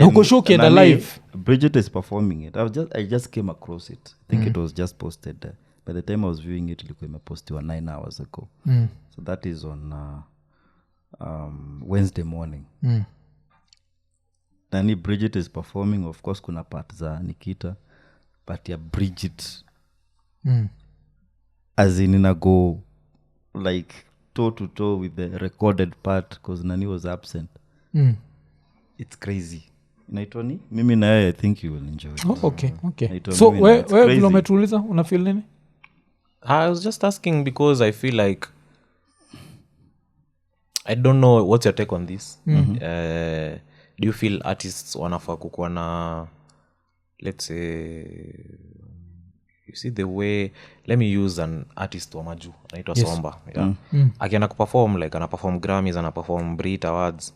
Huko show kienda live. Bridget is performing it. I just came across it. I think it was just posted by the time I was viewing it ilikuwa imepostiwa 9 hours ago. So that is on Wednesday morning. Nani Bridget is performing, of course kuna part za Nikita, but ya Bridget as in go like toe to toe with the recorded part because Nani was absent. It's crazy. Inaitwa ni mimi na yeye, I think you will enjoy it. Okay. So where vile umetuuliza una feel nini? I was just asking because I feel like I don't know what's your take on this. Do you feel artists wanafaa kukuwa na, let's say, you see the way, let me use an artist wa maju anaitwa Somba, yeah. Akienda kuperform like ana perform Grammys, ana perform Brit Awards,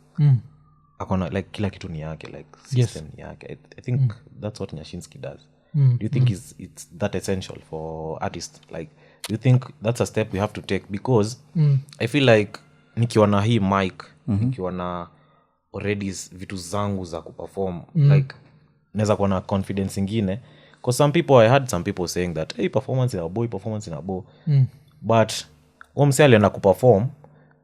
akona like kila kitu ni yake, like system ni yake. I think that's what Nyashinski does. Do you think it's that essential for artists? Like, do you think that's a step we have to take? Because I feel like nikiwa na hii mic, nikiwa na already vitu zangu za kuperform, like naweza kuwa na confidence ingine. Because I heard some people saying that hey, performance in a boy, but mse alienda kuperform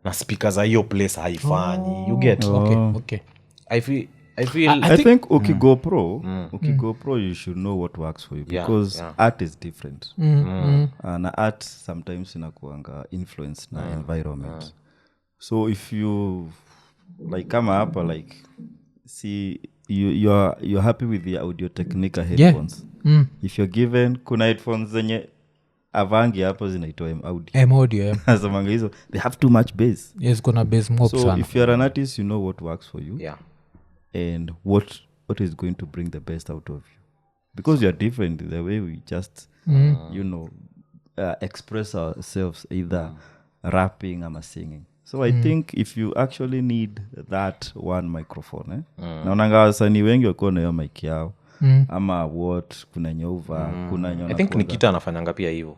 na speakers za hiyo place haifanyi. You get? Okay. I feel I think ukigo pro you should know what works for you, because art is different. Na art sometimes inakuanga influence na environment. So if you like kama hapa like see you're happy with the Audio Technica headphones. If you're given kuna headphones zenye avangi hapo zinaitwa audio. Zamanga hizo they have too much bass. Yes, kuna bass mob sana. So if you're an artist, you know what works for you. And what is going to bring the best out of you, because you're different the way we just express ourselves, either rapping or singing. So I think if you actually need that one microphone, naonanga wasanii wengi wako na hiyo mic yao, ama what, kuna nyova, kuna nyona. I think Nikita anafanyanga pia hivyo.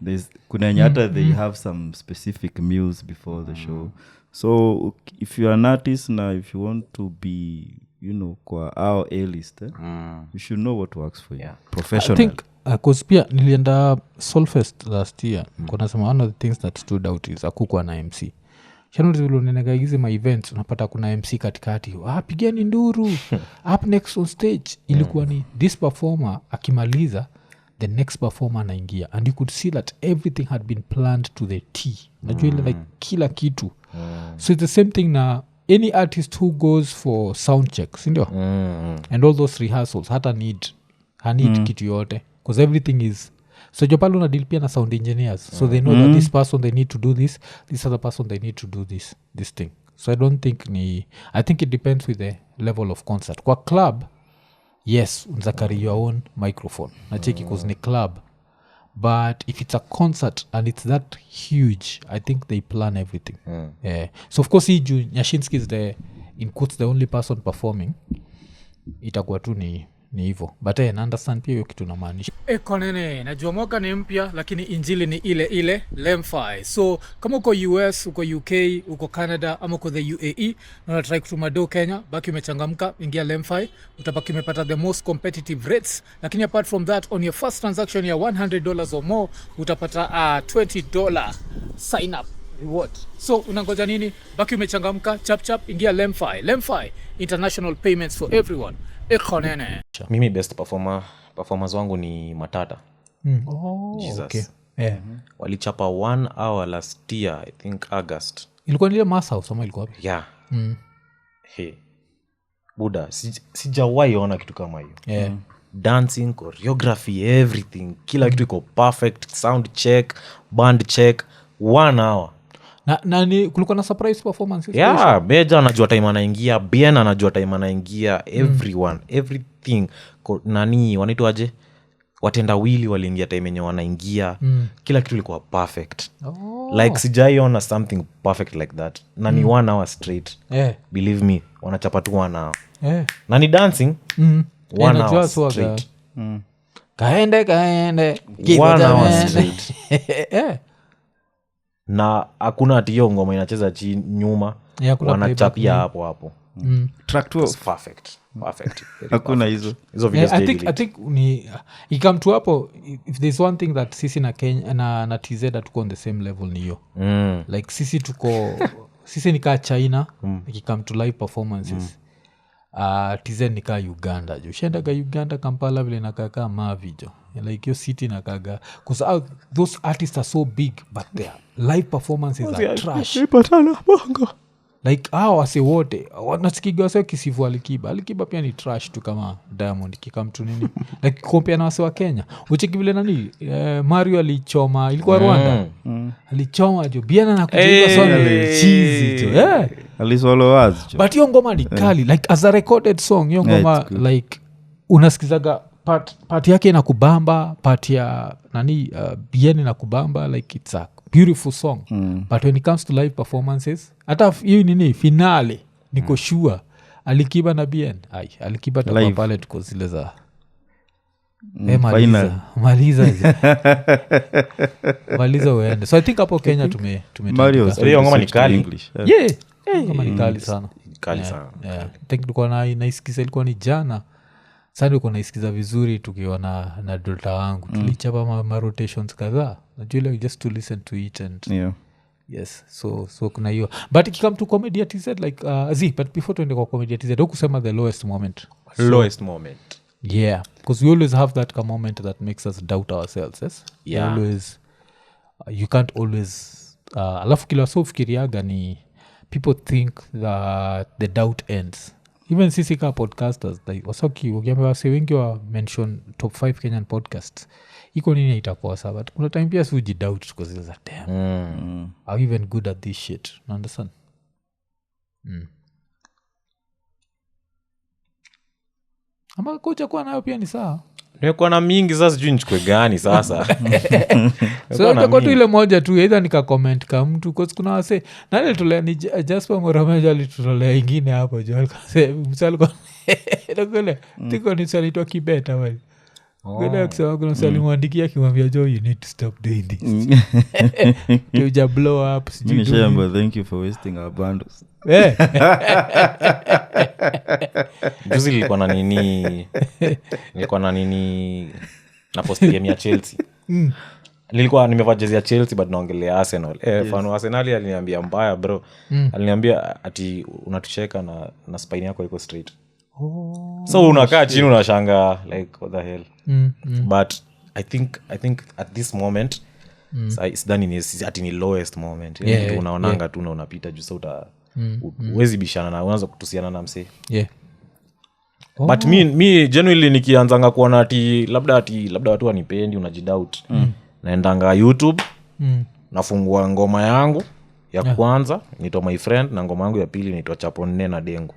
Kuna nyata they have some specific meals before the show. So if you're an artist now, if you want to be kwa our A-list, you should know what works for you. Professional. I think cause pia nilienda Solfest last year, kuna sema one of the things that stood out is akukwa na MC. Channel nenega hizi ma events unapata kuna MC katikati, pigeni nduru. Up next on stage ilikuwa ni this performer akimaliza, the next performer anaingia, and you could see that everything had been planned to the T. Najua ile like kila kitu. So it's the same thing na any artist who goes for sound checks, ndio? And all those rehearsals hata need kitu yote, because everything is so jopalo na deal pia na sound engineers, so they know that this person they need to do this other person they need to do this thing. So I think it depends with the level of concert. Kwa club, yes, unza carry your own microphone na cheki cause ni club, but if it's a concert and it's that huge, I think they plan everything. So of course Nyashinski is in quotes the only person performing, itakuwa tu ni hivyo, but na understand pia hiyo kitu namaanisha. Konene najua mwaka ni mpya, lakini injili ni ile Lemfi. So kama uko US, uko UK, uko Canada ama uko the UAE na unatry kutuma do Kenya, baki umechangamka, ingia Lemfi, utabaki umepata the most competitive rates. Lakini apart from that, on your first transaction ya $100 or more utapata $20 sign up reward. So unangoja nini? Baki umechangamka, chap ingia Lemfi, international payments for everyone. Ekonene. Mimi best performers wangu ni Matata. Jesus. Okay. Walichapa 1 hour last year, I think August. Ilikuwa ni ile Mass House ama ilikuwa wapi? Yeah. Hey. Buda, sijawahi ona kitu kama hiyo. Dancing, choreography, everything. Kila kitu iko perfect, sound check, band check, 1 hour. Na ni kulikuwa na surprise performances. Yeah, Beja anajua time anaingia, Bien anajua time anaingia, everyone, everything. Nani wanaitwaje? Watendawili waliingia time yenye wanaingia. Kila kitu ilikuwa perfect. Like sijaiona something perfect like that. Na ni 1 hour straight. Believe me, wanachapa tu 1 hour. Na ni dancing 1 hour straight. Kaende 1 hour straight. Na hakuna ati hiyo ngoma inacheza chini nyuma, wanachapia hapo. Track 12 perfect. perfect. Very hakuna perfect. hizo Hizo videos I daily. think ni ikam tu hapo if there's one thing that sisi na Kenya na TZ tuko on the same level ni hiyo like sisi nikaa China ikikam to live performances TZ nikaa Uganda jo shendaga Uganda Kampala vile nakakaa mavijo like your city nakaga because those artists are so big but their live performances are trash like wase wote nasikiga wase kisifu Alikiba pia ni trash tu kama Diamond kikamtu nini like kompea na wase wa Kenya ucheki vile nani Mario alichoma ilikuwa Rwanda alichoma jo biana na kujiga sana cheesy jo aliswalowaz but hiyo ngoma ni kali like as a recorded song hiyo ngoma like unasikizaga part yake inakubamba part ya nani bieni inakubamba like it's a beautiful song but when it comes to live performances hata hiyo nini finale niko sure Alikiba na Bien Alikiba takuwa pale tuko zile za maliza uende so I think hapo Kenya Mario ngoma ni kali ngoma ni kali sana kali sana think tulikuwa naisikiza ilikuwa ni jana sasa tulikuwa naisikiza vizuri tukiwa na dota wangu tulichapa ma rotations kadhaa najua just to listen to it and yes so kuna hiyo but ikikam to comedy TZ like but before tuende kwa comedy TZ hukusema the lowest moment yeah because we always have that moment that makes us doubt ourselves yes Yeah. always you can't always alafu kila so fikiriaga ni people think that the doubt ends even sisi ka podcasters like ukiambia wase wengi wa mention top 5 Kenyan podcasts iko nini itakosa but kuna time pia suji doubt tuko zile za damn are even good at this shit you understand ama kucha kuwa nayo pia ni sawa nimekuwa na mingi sasa sijui nichukue gani sasa so itakuwa tu ile moja tu either nikacomment ka mtu cause kuna wase nani alitolea ni Jasper Morameja alitolea ingine hapo jo msalikuwa nakule tiko ni salitoa kibeta wali Gole akisema kuna salimwandikia kimwambia jo you need to stop doing this you blow up Nishambo, thank you for wasting our bundles juzi nilikuwa na nini na post game ya Chelsea nilikuwa nimevaa jezi ya Chelsea but naongelea Arsenal fano Arsenal aliniambia mbaya bro aliniambia ati unatucheka na spine yako iko straight so unakaa chini unashanga like what the hell but I think at this moment it's done in ati ni lowest moment unaonanga tu na unapita juu sauta uwezi bishana na unaanza kutusiana na msee but mi genuinely nikianzanga kuona ati labda watu wanipendi unajidoubt naendanga YouTube nafungua ngoma yangu ya kwanza inaitwa My Friend na ngoma yangu ya pili inaitwa Chapo Nne na Dengu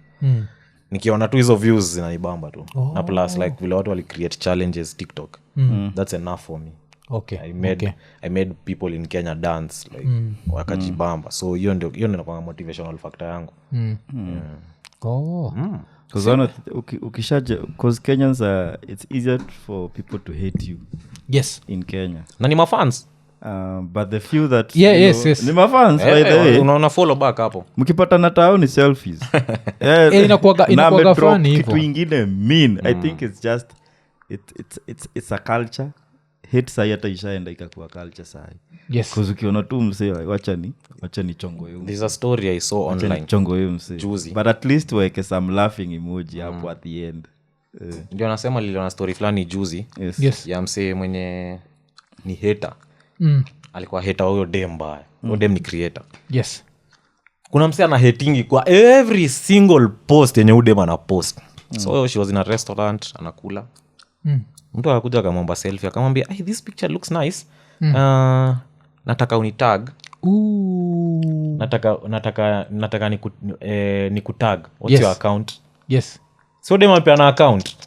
nikiona tu hizo views zinanibamba tu na plus like vile watu wali create challenges TikTok that's enough for me I made people in Kenya dance like wakajibamba so hiyo ndio inakuwa motivational factor yangu because Kenyans are it's easier for people to hate you in Kenya na ni mafans but the few that yes. ni mafans by the way unaona follow back hapo mkipata na tao ni selfies inakuwaga funny hivyo kitu ingine mean I think it's just it's a culture hate sai hata ishaenda ikakuwa culture sai because ukiona tu msee wacha ni chongo yeye there's a story I saw online chongo yeye msee juzi but at least weke some laughing emoji hapo at the end ndio nasema niliona story fulani juzi ya msee mwenye ni hater alikuwa hater huyo dem mbaya huyo dem ni creator kuna msee ana hatingi kwa every single post yenye udem ana post so she was in a restaurant anakula mtu akakuja akamwomba selfie akamwambia hey, this picture looks nice nataka unitag nataka nikutag what's your account so dem apia na account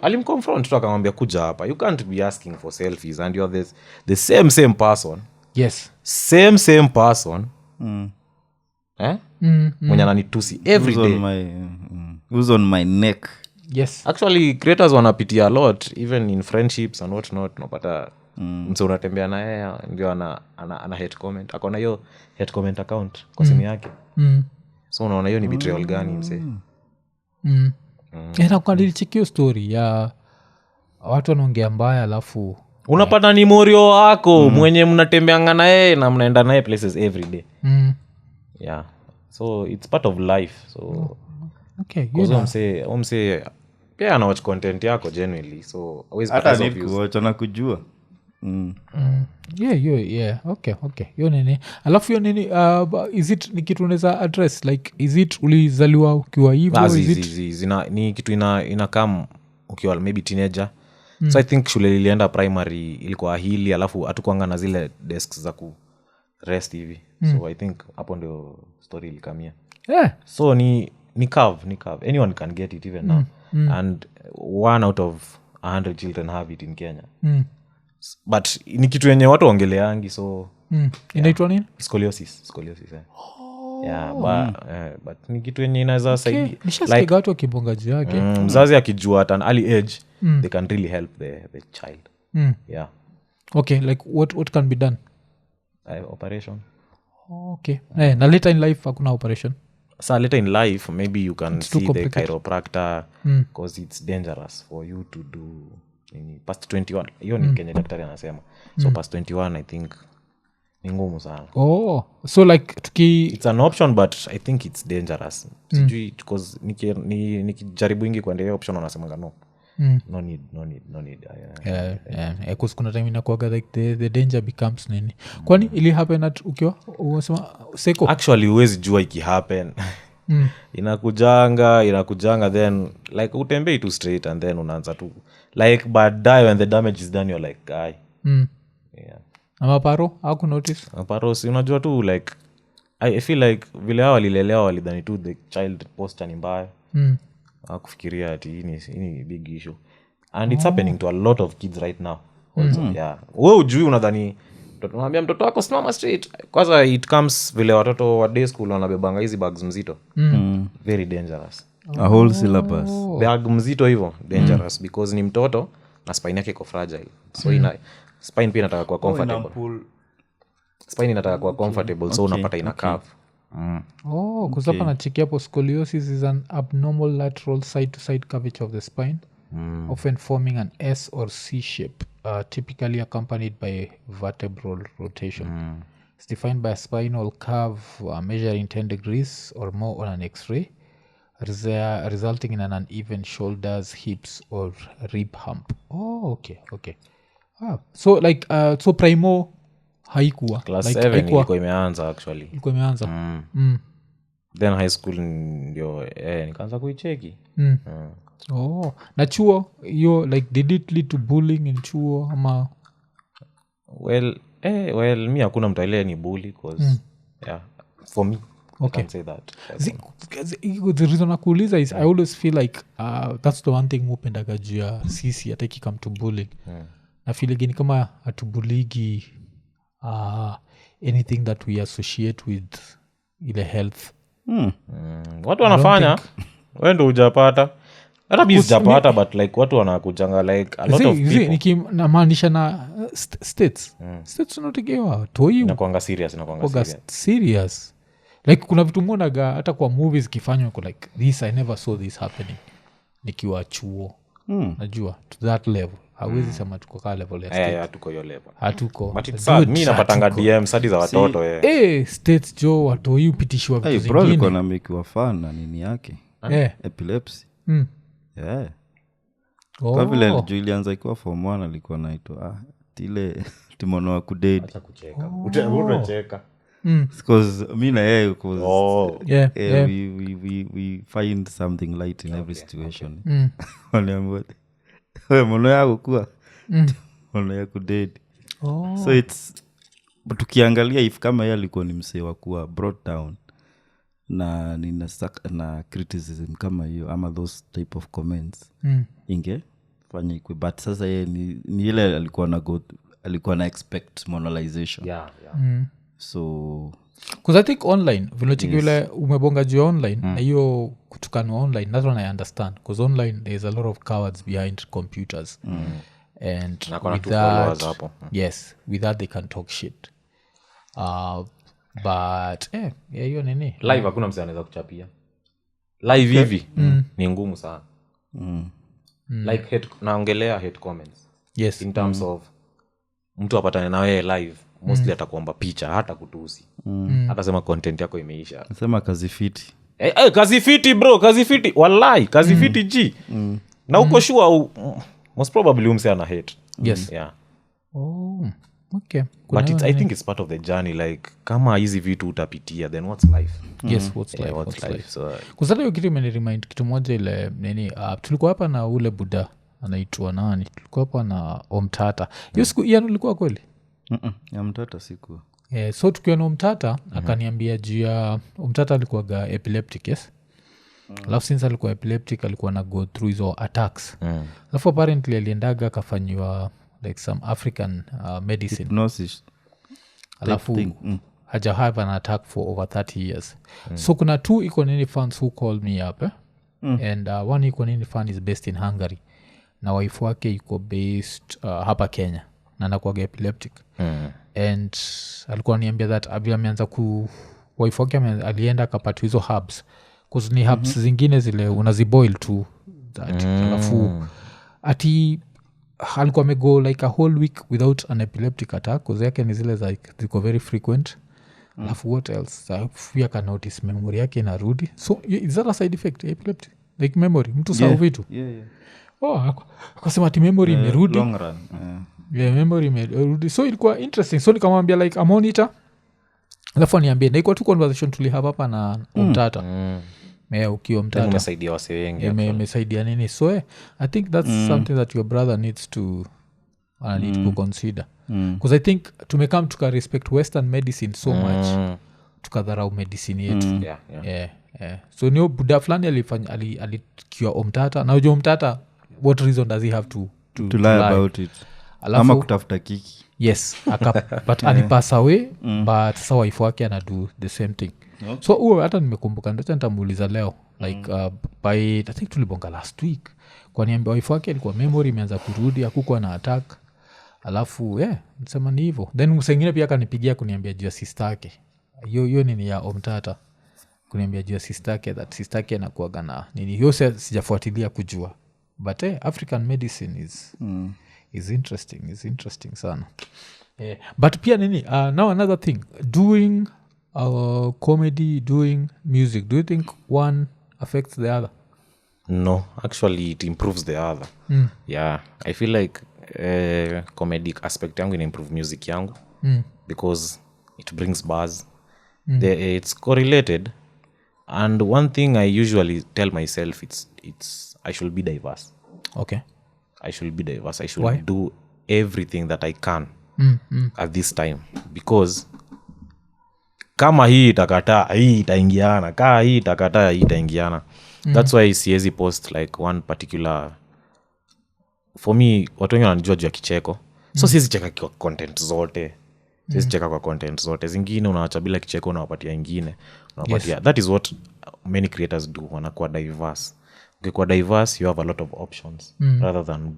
alimconfront tu akamwambia kuja hapa you can't be asking for selfies and you're the same person same person mwenye ananitusi every day who's on my neck actually creators wanapitia a lot even in friendships and what not unapata mse unatembea na yeye ndio ana hate comment akona hiyo hate comment account kwa simu yake so unaona hiyo ni betrayal gani mse nakukandilichikio story ya watu wanaongea mbaya alafu unapata ni morio wako mwenye mnatembeanga naye na mnaenda naye places every day. Yeah, so it's part of life. So okay, umse pia anawatch content yako genuinely, so always hata need kuwatch na kujua. Okay hiyo nini alafu hiyo nini is it ni kitu unaweza address like is it ulizaliwa ukiwa hivyo ni kitu inakam ukiwa maybe teenager. So I think shule ilienda primary ilikuwa hili, alafu hatukuanga na zile desks za ku rest hivi. So I think hapo ndio story ilikamia. So ni curve anyone can get it even now. And 1 out of 100 children have it in Kenya. But ni kitu yenye watu ongeleangi, so inaitwa nini? Scoliosis. Yeah, but ni kitu yenye inaweza saidia like watu wakibongaji yake. Mzazi akijua at an early age they can really help the child. Yeah. Okay, like what can be done? Operation. Okay. Na later in life hakuna operation? So later in life maybe you can see the chiropractor because it's dangerous for you to do past 21. Hiyo ni Kenya daktari anasema. So past 21 I think ni ngumu sana. So like it's an option but I think it's dangerous. Sijui because nikijaribu ingi kuendea option wanasema no. No need. Kuna time inakuwaga like the danger becomes nini. Kwani ili happen at ukiwa unasema seko? Actually huwezi jua iki happen. Inakujanga then like utembei tu straight and then unaanza tu like baadaye when the damage is done you're like guy. Yeah. Maparo haku notice? Maparo si unajua tu like I feel like vile hao walilelewa walidhani tu the child posture ni mbaya. Hakufikiria ati hii ni big issue. And it's happening to a lot of kids right now. Also, yeah. Wewe ujui unadhani unamwambia mtoto wako simama straight. Kwanza it comes vile watoto wa day school wanabebanga hizi bags mzito. Very dangerous. A whole syllabus. Bag mzito hivyo dangerous because ni mtoto na spine yake iko fragile. So spine pia inataka kuwa comfortable. Spine inataka kuwa comfortable, so unapata ina curve. Kusapa na chiki hapo scoliosis is an abnormal lateral side to side curvature of the spine, often forming an S or C shape, typically accompanied by vertebral rotation. It's defined by a spinal curve measuring 10 degrees or more on an X-ray, resulting in an uneven shoulders, hips, or rib hump. Okay. So like so primo haikuwa class like 7 ilikuwa imeanza actually. Ilikuwa imeanza. Then high school ndio nikaanza kuicheki. Na chuo hiyo like did it lead to bullying in chuo ama? Well mi hakuna mtu aile ni bully cause yeah for me okay. I can say that. The reason nakuuliza is I always feel like that's the one thing upendaga juu ya sisi hata ikikam to bullying. Na feel again kama atubuligi anything that we associate with ile health. Watu wanafanya wewe ndio hujapata hata mimi sijapata but like watu wanakujanga like a lot of people nikimaanisha na states unategewa toi inakuanga serious like kuna vitu monaga hata kwa movies kifanywa kwa like this I never saw this happening nikiwa chuo. Najua to that level hawezi sema tuko ka level ya state. Hatuko hiyo level. Hatuko. But it's sad. Mimi napatanga DM studies za watoto states jo watu hiyo pitishwa vitu zingine. Bro economic wa fan na nini yake? Epilepsy. Yeah. Kwa vile Julianza ikiwa form 1 alikuwa naitwa ile timono wa kudate. Acha kucheka. Utacheka. Because me na yeye yeah. we find something light in every situation. Waliambiwa wewe mono yako kuwa mono ya kudate. So it's but tukiangalia if kama yeye alikuwa ni msee wa kuwa brought down na na criticism kama hiyo ama those type of comments ingefanya ikwe but sasa yeye ni ile alikuwa na expect monolization. Yeah. So because I think online vile umebonga juu online na hiyo kutukanwa online that's what I understand because online there's a lot of cowards behind computers and with that they can talk shit but hiyo nini live hakuna msee anaweza kuchapia live hivi ni ngumu sana like naongelea hate comments yes in terms of mtu apatane na wewe live mostly atakuomba picha hata kutusi hata sema content yako imeisha nasema kazi fiti kazi fiti bro kazi fiti wallahi kazi fiti g na uko sure most probably umse ana hate yes yeah oh okay but I think it's part of the journey like kama hizi vitu utapitia then what's life yes what's Yeah, life what's life so kusata hiyo kitu imeniremind kitu moja ile nini tulikuwa hapa na ule buda anaitwa nani tulikuwa hapa na Omtata hiyo siku Ian ulikuwa kweli ya mtoto siku so tukiwa na Omtata akaniambia juu ya Omtata alikuwaga epileptic yes alafu since alikuwa epileptic alikuwa na go through hizo attacks alafu apparently aliendaga akafanyiwa like some African medicine hypnosis alafu haja have an attack for over 30 years so kuna two iko nini fans who called me up and one iko nini fan is based in Hungary na wife wake iko based hapa Kenya na anakuwaga epileptic and alikuwa niambia that ameanza wife wake alienda akapata hizo herbs cause ni herbs zingine zile unaziboil tu that alafu ati alikuwa amego like a whole week without an epileptic attack cause yake ni zile like ziko very frequent alafu what else pia ka notice memory yake inarudi so is that a side effect epileptic like memory mtu sahau vitu akasema ati memory imerudi long run memory imerudi so ilikuwa interesting so nikamwambia like a monitor alafu aniambia na ikuwa tu conversation tulihave hapa na Omtata ukiwa Mtata umesaidia wase wengi mesaidia nini so I think that's something that your brother needs to need to consider because I think tumekam tukarespect western medicine so much tukadharau medicine yetu so niyo buda fulani alikiwa Omtata na ujua Omtata what reason does he have to lie about it ama kutafuta kiki yes but alipass away but sasa wife wake anadu the same thing so huo hata nimekumbuka ndocha nitamuuliza leo like by I think tulibonga last week kwa niambia wife wake alikuwa memory imeanza kurudi hakukuwa na attack alafu nisema ni hivyo then msengine pia akanipigia kuniambia juu ya sister yake hiyo nini ya Omtata kuniambia juu ya sister yake that sister yake anakuwaga na nini hiyo sijafuatilia kujua but African medicine is interesting sana but pia nini now another thing doing comedy doing music do you think one affects the other no actually it improves the other yeah I feel like comedic aspect yangu ina improve music yangu because it brings buzz it's correlated and one thing I usually tell myself it's I should be diverse okay I should be diverse I should Why? do everything that I can at this time because kama hii itakataa hii itaingiana kaa hii itakataa hii itaingiana that's why siezi post like one particular for me watu wengi wananijua juu ya kicheko so siezi cheka kwa content zote siezi cheka kwa content zote zingine unawacha bila kicheko unawapatia ingine unawapatia that is what many creators do wanakuwa diverse ukikuwa diverse you have a lot of options rather than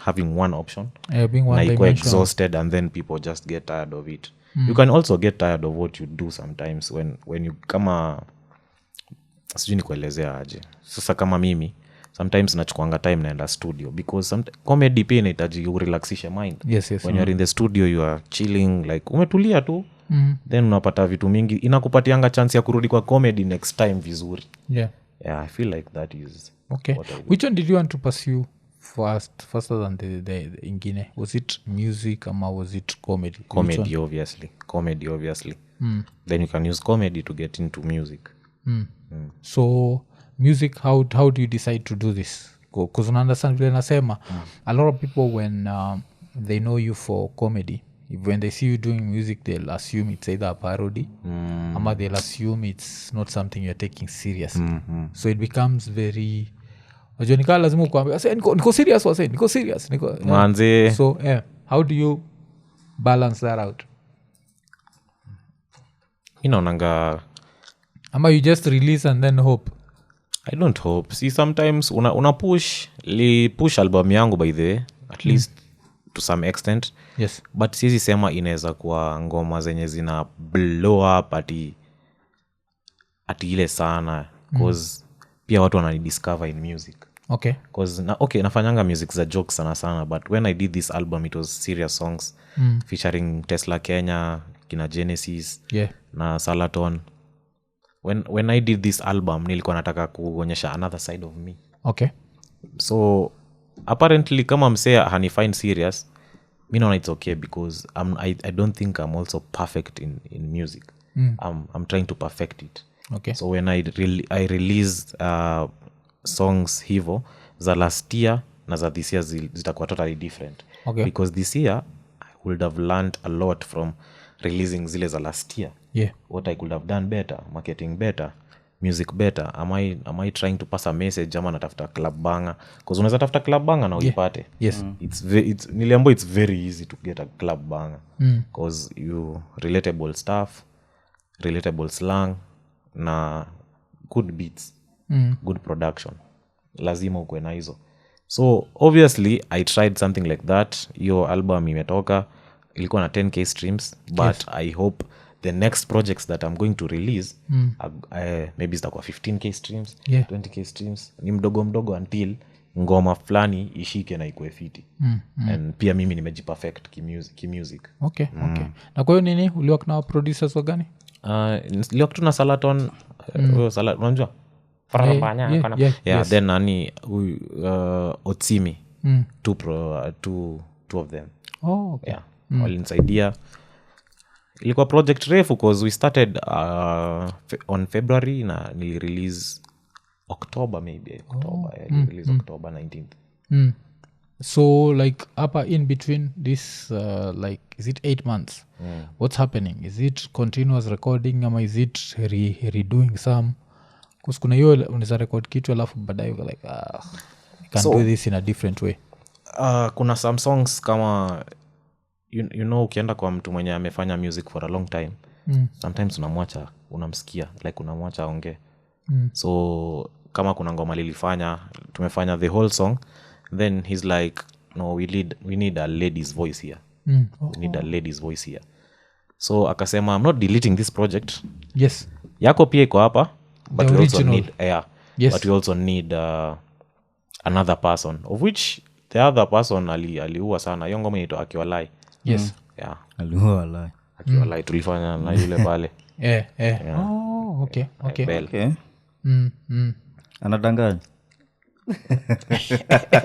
having one option being one na ikuwa dimensional. exhausted and then people just get tired of it you can also get tired of what you do sometimes when you kama sijui ni kuelezea aje sasa kama mimi sometimes nachukuanga time naenda studio because comedy pia inahitaji urelaxishe mind Yes, when you are in the studio you are chilling like umetulia tu then unapata vitu mingi inakupatianga chance ya kurudi kwa comedy next time vizuri yeah I feel like that is okay what I do. which one did you want to pursue faster than the ingine was it music ama was it comedy comedy obviously then you can use comedy to get into music so music how do you decide to do this because una understand vile nasema a lot of people when they know you for comedy when they see you doing music they'll assume it's either a parody ama they'll assume it's not something you're taking seriously so it becomes very najua nikaa lazima ukuambia niko serious wase niko serious manze so how do you balance that out inaonanga ama you just release and then hope I don't hope see sometimes una push album yangu by the at least to some extent yes but siezi sema inaweza kuwa ngoma zenye zina blow up ati ile sana cause pia watu wananidiscover in music Okay. Cause nafanyanga music za jokes sana sana, but when I did this album it was serious songs featuring Tesla Kenya, kina Genesis Yeah. na Salaton. When I did this album nilikuwa nataka kuonyesha another side of me. Okay. So apparently kama msee hanifind serious, mi naona it's okay because I don't think I'm also perfect in music. I'm trying to perfect it. Okay. So when I released songs hivo za last year na za this year zitakuwa totally different. Okay. Because this year I would have learned a lot from releasing zile za last year. Yeah. What I could have done better, marketing better, music better. Am I trying to pass a message ama natafuta club banger? Because unaweza tafuta club banger na uipate. Yes. Niliambiwa it's very easy to get a club banger because you relatable stuff, relatable slang na good beats, good production. Lazima ukwe na hizo. So obviously I tried something like that. Hiyo album imetoka, ilikuwa na 10k streams, but I hope the next projects that I'm going to release maybe zitakuwa 15k streams, 20k streams. Ni mdogo until ngoma fulani ishike na ikuwe fiti. And pia mimi nimejiperfect kimusic. Okay. Okay. Na kwa hiyo nini uliwak na producers wagani? Niliwak tu na Salaton, unajua? Then nani Otsimi. Two of them. Oh, okay. Yeah. Walinisaidia. Ilikuwa project refu because we started on February na nilirelease October maybe. Nilirelease October 19th. So like hapa in between this like is it 8 months? What's happening? Is it continuous recording ama is it redoing some? Because kuna hiyo unaweza record kitu alafu baadaye uko like I can do this in a different way. Kuna some songs kama you know ukienda kwa mtu mwenye amefanya music for a long time, sometimes unamsikia like unamwacha aongee. So kama kuna ngoma tumefanya the whole song, then he's like no, we need a lady's voice here. We need a lady's voice here. So akasema I'm not deleting this project. Yes. Yako pia iko hapa, but The we also original. need Yes. but we also need another person, of which the other person aliua sana. Hiyo ngoma inaitwa Akiwalai. Yes. Yeah. Alihuala. Akiwalai tulifanya na yule pale. Oh, okay. Okay. Bell. Okay. Anadanganya.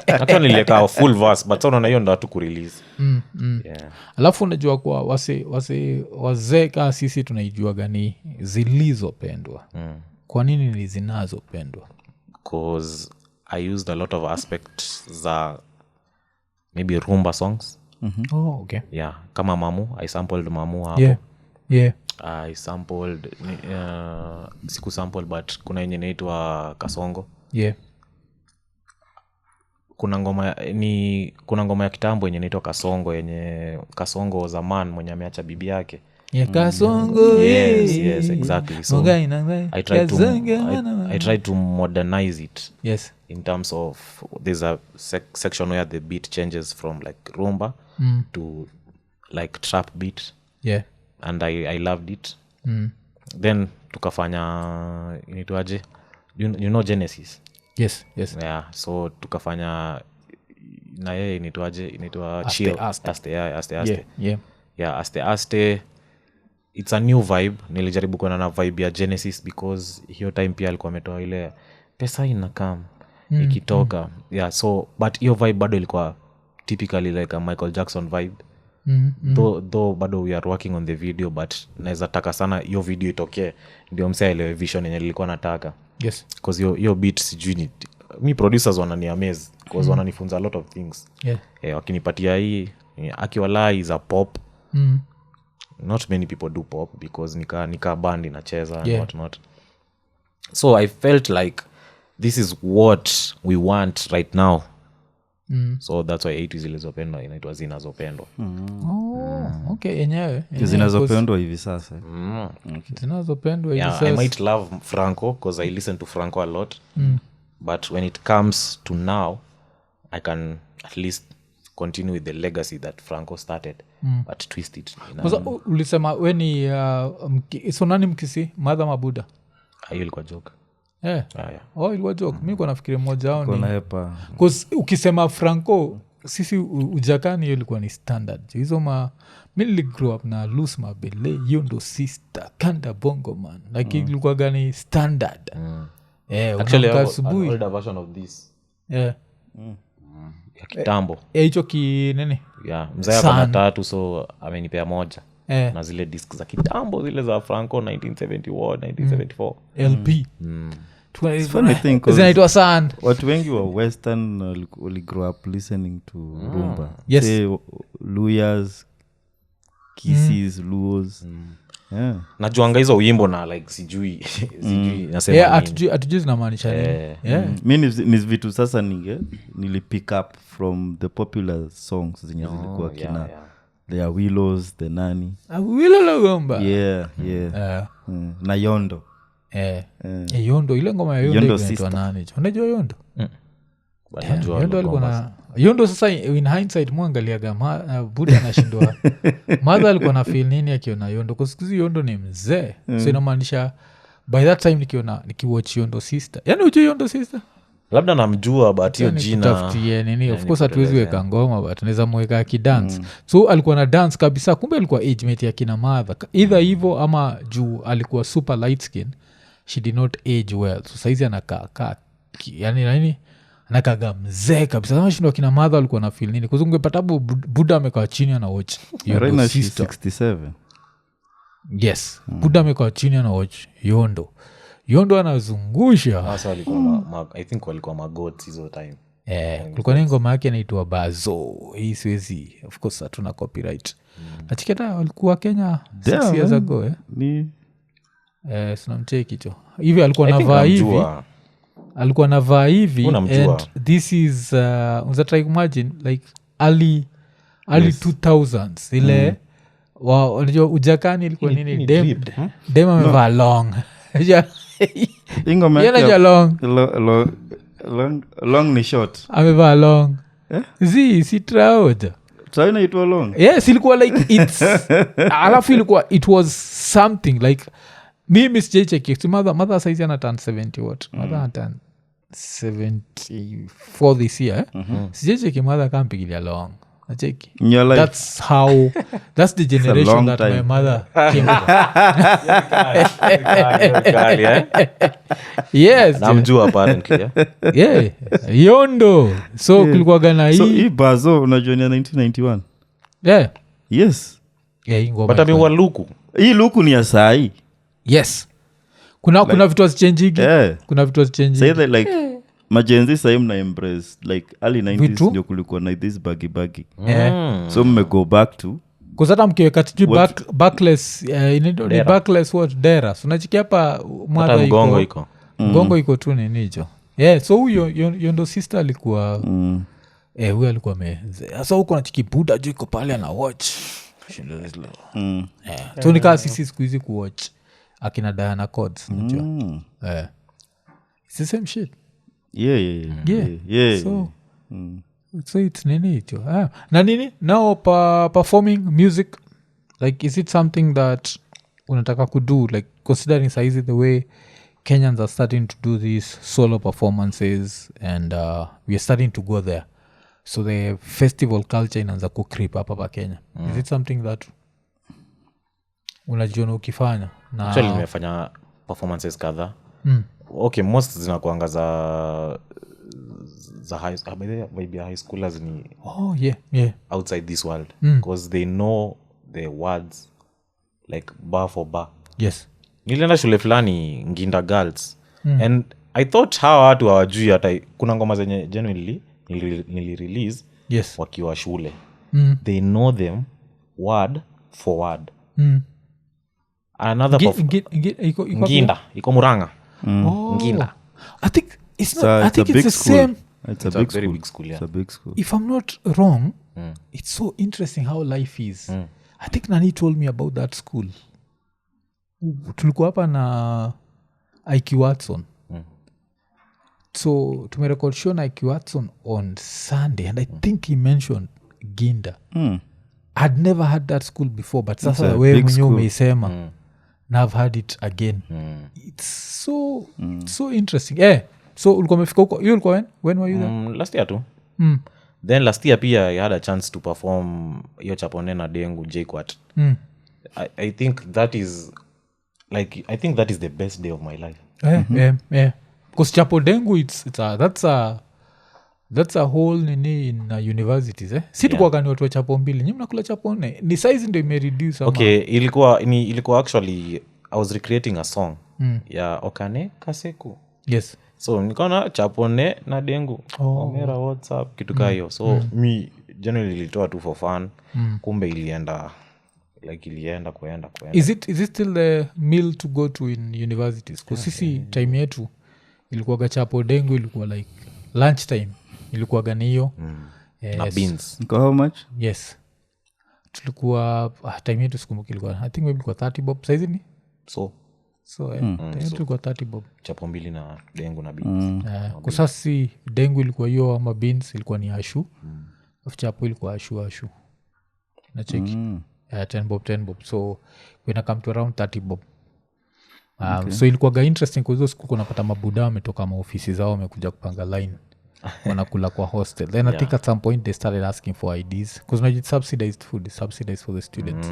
Actually nilieka full verse, but sasa hiyo ndo hatu kurelease. Yeah. Alafu unajua kwa wazee kaa sisi tunaijua gani zilizopendwa. Kwa nini ni zinazopendwa? Because I used a lot of aspects za maybe rumba songs. Oh, okay. Yeah, kama Mamu, I sampled Mamu hapo. Yeah. I sampled siku sample, but kuna yenye inaitwa Kasongo. Yeah. Kuna ngoma ya kitambo yenye inaitwa Kasongo zaman mwenye ameacha bibi yake. Yeah, Kasongo. Yes, exactly. So I tried to modernize it. Yes. In terms of there's a section where the beat changes from like rumba to like trap beat. Yeah. And I loved it. Then tukafanya inaitwaje? You know Genesis? Yes. Yeah, so tukafanya na yeye inaitwa chill aste. Yeah, aste. It's a new vibe. Nilijaribu kuona na vibe ya Genesis because hiyo time pia alikuwa ametoa ile pesa inakam ikitoka. Yeah, so but hiyo vibe bado ilikuwa typically like a Michael Jackson vibe. Though bado we are working on the video, but naweza taka sana hiyo video itokee ndio msee ile vision yenye nilikuwa nataka. Yes. Because hiyo beat sijui mi producers wanani amaze because wananifunza a lot of things. Yeah. Wakinipatia hii Akiwalai is a pop. Not many people do pop because nika band inacheza and whatnot. So I felt like this is what we want right now. So that's why 8 zilizopendwa inaitwa zinazopendwa. Okay, yenyewe Zinazopendwa hivi sasa. Zinazopendwa hivi Yeah, sasa. I might love Franco because I listen to Franco a lot. But when it comes to now, I can at least continue with the legacy that Franco started, but twist it. Kwanza ulisema weni so nani mkisi? Madha Mabuda? Hiyo ilikuwa joke. yeah. yeah. Oh, ilikuwa joke mi kwa nafikiri mmoja wao kona ni hepa 'cause ukisema Franco sisi ujakani hiyo ilikuwa ni standard hizo mi niligrow up na Lus Mabele hiyo ndo sister Kanda Bongo man like ilikuwa gani standard Actually, unaamka I have an asubuhi older version of this yeah. ya kitambo Hicho kinini yeah. Mzee ako na tatu so amenipea moja na zile disk za kitambo zile za Franco 1971 1974 LP funny thing 'cause zinaitwa Sand. watu wengi wa western wali grow up listening to rumba Yes. say Luyas Kisses Luos yeah najuanga hizo wimbo na like sijui nasema Yeah, nini. hatujui zinamaanisha nini yeah. mi ni vitu sasa nili pick up from the popular songs zenye zilikuwa kina yeah. the Willows the nani Wilologomba yeah na Yondo Yondo ile ngoma ya Yondo Yondo inaitwa sister. nani unajua Yondo But najua Yondo alikuwa Gomba. na Yondo sasa in hindsight muangaliaga Buda anashindwa mother alikuwa na feel nini akiona Yondo kwa siku Yondo ni mzee so inamaanisha by that time nikiwatch Yondo sister yani ujue Yondo sister labda namjua but hiyo jina tafutie nini of course hatuwezi weka ngoma but tunaweza mweka akidance so alikuwa na dance kabisa kumbe alikuwa age mate ya kina mother either hivyo ama juu alikuwa super light skin she did not age well so saizi anakaa yani nini anakaga mzee kabisa kama shindo kina mother alikuwa na feel nini kuzungepata Buda amekaa chini ana watch right now Yondo she's sister 67 yes Buda amekaa chini ana watch Yondo anazungusha sasa walikuwa I think walikuwa magots hizo time kulikuwa na ngoma yake naitwa Bazo hii siwezi of course hatuna copyright nachiketa walikuwa Kenya 6 years ago ni sinamcheki cho hivi alikuwa I think navaa hivi namjua. alikuwa navaa hivi Unamjua. and this is unatry imagine like early 2000s ile unajua ujakani ilikuwa nini ni dem drip, dem amevaa long ingoma Yeye yake anajua long ni short amevaa long si traoja sasa inaitwa long yes ilikuwa like it's alafu ilikuwa it was something like mimi sijaicheki mother saizi anatan 70 what mother anatan 74 this year sijaicheki mother kampigilia long nacheki in your life that's the generation long that time. my mother came from. Kali, Yes namjua apparently yeah Yondo so kulikuwa gana so hii hii Bazo unajua ni ya 1991 yeah yes hii ngoma but ilikuwa- amewa luku hii luku ni ya sahi yes kuna vitu hazichanjigi kuna vitu hazichanjigi say that like majenzi sahii mna embrace like early 90s Vitu? ndio kulikuwa na this baggy yeah. so mmego back to kuzata mkiweka tiju What- backless ni Dera. backless what dera unachikia hapa hata mwadha mgongo iko iko mgongo iko tu ninijo yeah so huyo Yondo sister alikuwa huyo alikuwa sasa huko nachiki Buda juu iko pale ana watch so nikaa sisi siku hizi kuwatch akina Diana Cods unajua it's the same shit yeah so it's nini hicho na nini now performing music like is it something that unataka kudo like considering saizi the way Kenyans are starting to do these solo performances and we are starting to go there so the festival culture inaanza kucreep up hapa Kenya is it something that unajiona ukifanya na actually nimefanya performances kadhaa okay most zinakuanga za maybe high schoolers ni oh yeah outside this world because they know the words like bar for bar yes nilienda shule fulani Nginda Girls and I thought hawa watu hawajui hata kuna ngoma zenye genuinely nilirelease yes wakiwa shule they know them word for word another Nginda iko Murang'a Nginda I think it's not, So I think it's the same it's a It's a big very school big school, yeah. it's a big school if I'm not wrong it's so interesting how life is I think Nani told me about that school tulikuwa hapa na IQ Watson so tumerecord show na IQ Watson on Sunday and I think he mentioned Ginda I'd never had that school before but sasa a wewe big mwenyewe school. umeisema na I've had it again. It's so interesting. So ulikuwa umefika huko, you ulikuwa when were you there? Last year tu. Then last year pia I had a chance to perform hiyo Chapone na Dengu JKUAT. I think that is the best day of my life. Yeah. Because Chapo Dengu that's a whole nini in universities si tukuwaga ni watu wa chapo mbili nyi mnakula chapo nne ni size ndo imereduce ama Okay, ilikuwa actually I was recreating a song ya Okane Kaseku. yes So nikaona Chapone na Dengu Omera WhatsApp kitu kaa hiyo. So me generally ilitoa tu for fun. Kumbe ilienda kuenda. is it still the meal to go to in universities because sisi time yetu ilikuwaga Chapo Dengu ilikuwa like lunch time ilikuwa gani hiyo na beans. Iko how much? yes tulikuwa time yetu sikumbuki ilikuwa I think maybe ilikuwa 30 bob saizi ni So time yetu ilikuwa 30 bob Chapo mbili na Dengu na beans. kusasi Dengu ilikuwa hiyo ama beans ilikuwa ni ashu Chapo ilikuwa ashu na cheki 10 bob so when I come to around 30 bob so ilikuwaga interesting kwa hizo siku kunapata mabuda wametoka maofisi zao wamekuja kupanga line wanakula kwa hostel then I think at some point they started asking for IDs because now it's subsidized food is subsidized for the students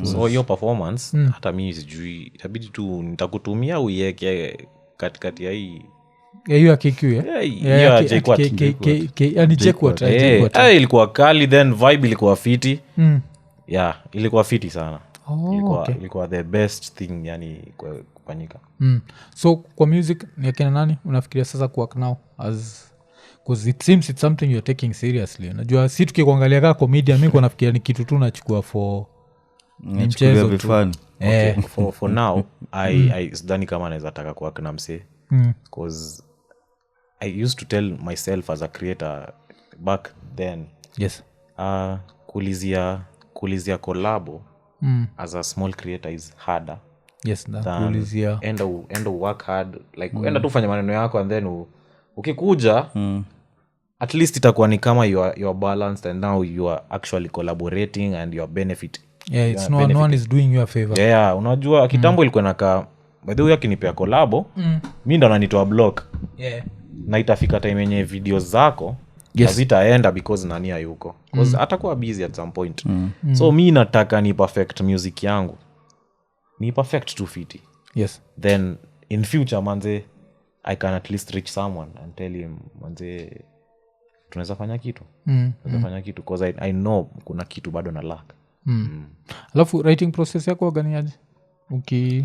So hiyo performance hata mimi sijui itabidi tu nitakutumia uiweke katikati ya hii hiyo KQ ya JKUAT. yani JKUAT ilikuwa kali then vibe ilikuwa fiti. Ilikuwa fiti sana. Ilikuwa the best thing yani kufanyika. So kwa music ni akina nani unafikiria sasa kuwork now as because it seems it's something you're taking seriously. Unajua si tukikuangalia kama comedian mimi kwa nafikiria ni kitu tu nachukua for ni mchezo tu. Okay, for now I sidhani kama naweza taka kuwork na msee because I used to tell myself as a creator back then yes kulizia collabo as a small creator is harder. Yes, kulizia enda work hard like enda tu fanya maneno yako and then ukikuja at least itakuwa ni kama you are balanced and now you are actually collaborating and you are benefit. It's no one is doing you a favor. Unajua kitambo ilikuwa nakaa by the way akinipea collabo mimi ndo nanitoa block na itafika time yenye video zako zitaenda because nani hayuko because atakuwa busy at some point. So mi nataka ni perfect music yangu ni perfect to fiti. Yes, then in future manze I can at least reach someone and tell him manze tunaweza fanya kitu because I know kuna kitu bado na lack. Alafu writing process yako gani aje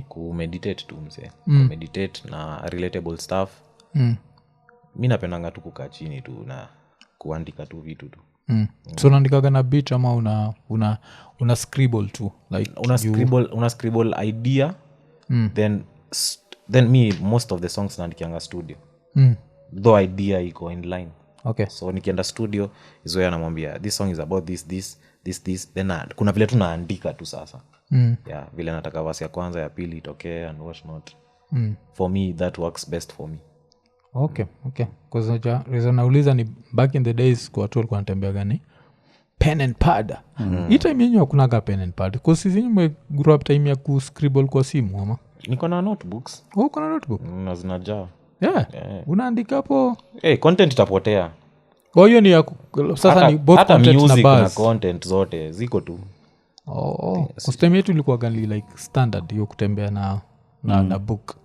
kumeditate tu mse kumeditate na relatable stuff. Mi napendanga tu kukaa chini tu na kuandika tu vitu tu. So unaandikaga na beat ama una scribble tu like una scribble idea then me most of the songs naandikianga studio though idea iko in line. Okay, so nikienda studio izoea namwambia this song is about this then kuna vile tu naandika tu sasa vile nataka verse ya kwanza ya pili itokee and what not. For me that works best for me. Okay because reason nauliza ni back in the days kwa watu walikuwa wanatembea gani pen and pad hii time yenyewe hakunaga pen and pad because sisi nyume grow up time ya kuscribble kwa simu ama niko na notebooks. Kuna notebook na zinajaa unaandika hapo content itapotea. Hiyo ni sasa ni both hata content music na na content zote ziko tu. Kustem yetu ilikuwa gani like standard hiyo kutembea na book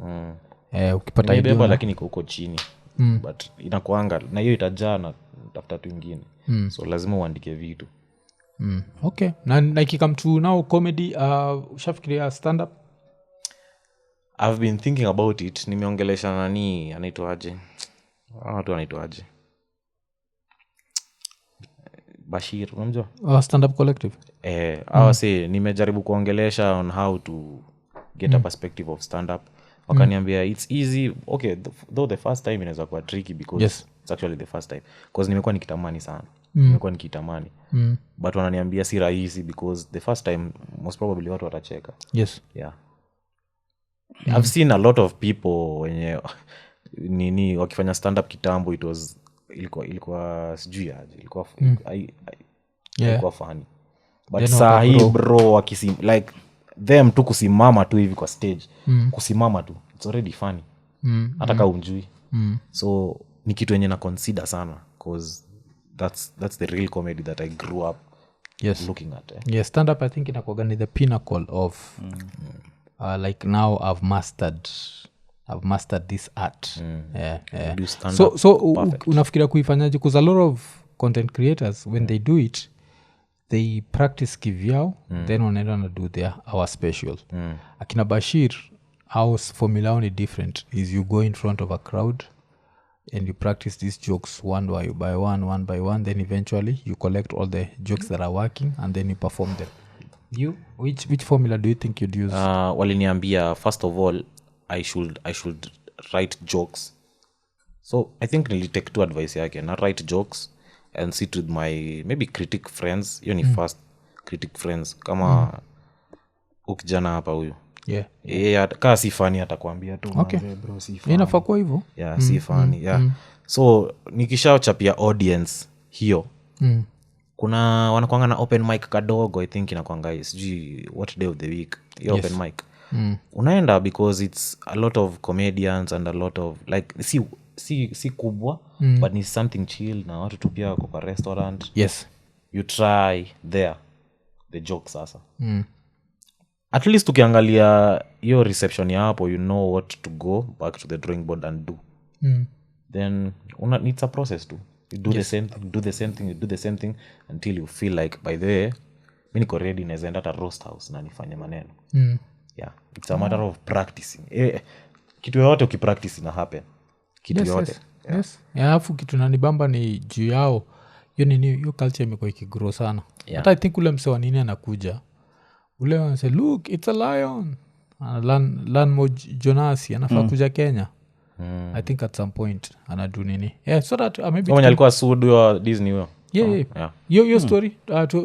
ukipata idea lakini iko huko chini but inakuanga na hiyo itajaa na tafuta tu ingine so lazima uandike vitu. Okay na ikikam to now comedy ushafikiria stand up? I've been thinking about it. Nimeongelesha nani anaitwaje watu anaitwaje Bashir unamjua stand up collective say nimejaribu kuongelesha on how to get a perspective of stand up. Wakaniambia it's easy. Okay, though the first time inaweza kuwa tricky because it's actually the first time because nimekuwa nikitamani sana nimekuwa nikitamani but wananiambia si rahisi because the first time most probably watu watacheka. I've seen a lot of people wenye nini wakifanya stand up kitambo ilikuwa sijui aje ilikuwa funny but saa hii bro wakisim like them tu kusimama tu hivi kwa stage kusimama tu it's already funny hata kama unjui so ni kitu yenye na consider sana cause that's the real comedy that I grew up looking at yeah, stand up I think inakuwaga ni the pinnacle of like now I've mastered this art Do stand up. so unafikiria kuifanyaje because a lot of content creators when they do it they practice kivyao then wanaenda na do their our special akina Bashir our formula only different is you go in front of a crowd and you practice these jokes one by one then eventually you collect all the jokes that are working and then you perform them. You which formula do you think you'd use? Waliniambia first of all I should write jokes so I think nilitake two advice yake na write jokes and sit with my maybe critic friends hiyo ni first critic friends kama ukijana hapa huyu kaa si fani atakwambia tu bro si fani inafaa kuwa hivyo si fani so nikishachapia audience hiyo kuna wanakuanga na open mic kadogo I think inakuanga sijui what day of the week hiyo open mic unaenda because it's a lot of comedians and a lot of like si kubwa but ni something chill na watu tu pia wako kwa restaurant you try there the joke sasa at least ukiangalia hiyo reception ya hapo you know what to go back to the drawing board and do then it's a process too you do the same thing do the same thing until you feel like by the way mi niko ready naweza enda hata roast house na nifanye maneno it's a matter of practicing kitu yoyote ukipractice ina happen kitu yote alafu kitu nanibamba ni juu yao hiyo nini hiyo culture imekuwa ikigrow sana hata I think ule msewa nini anakuja ule wanasema look it's a lion Lanmo Jonasi anafaa kuja Kenya I think at some point anadu nini so that maybe mwenye alikuwa sudu wa Disney huyo hiyo story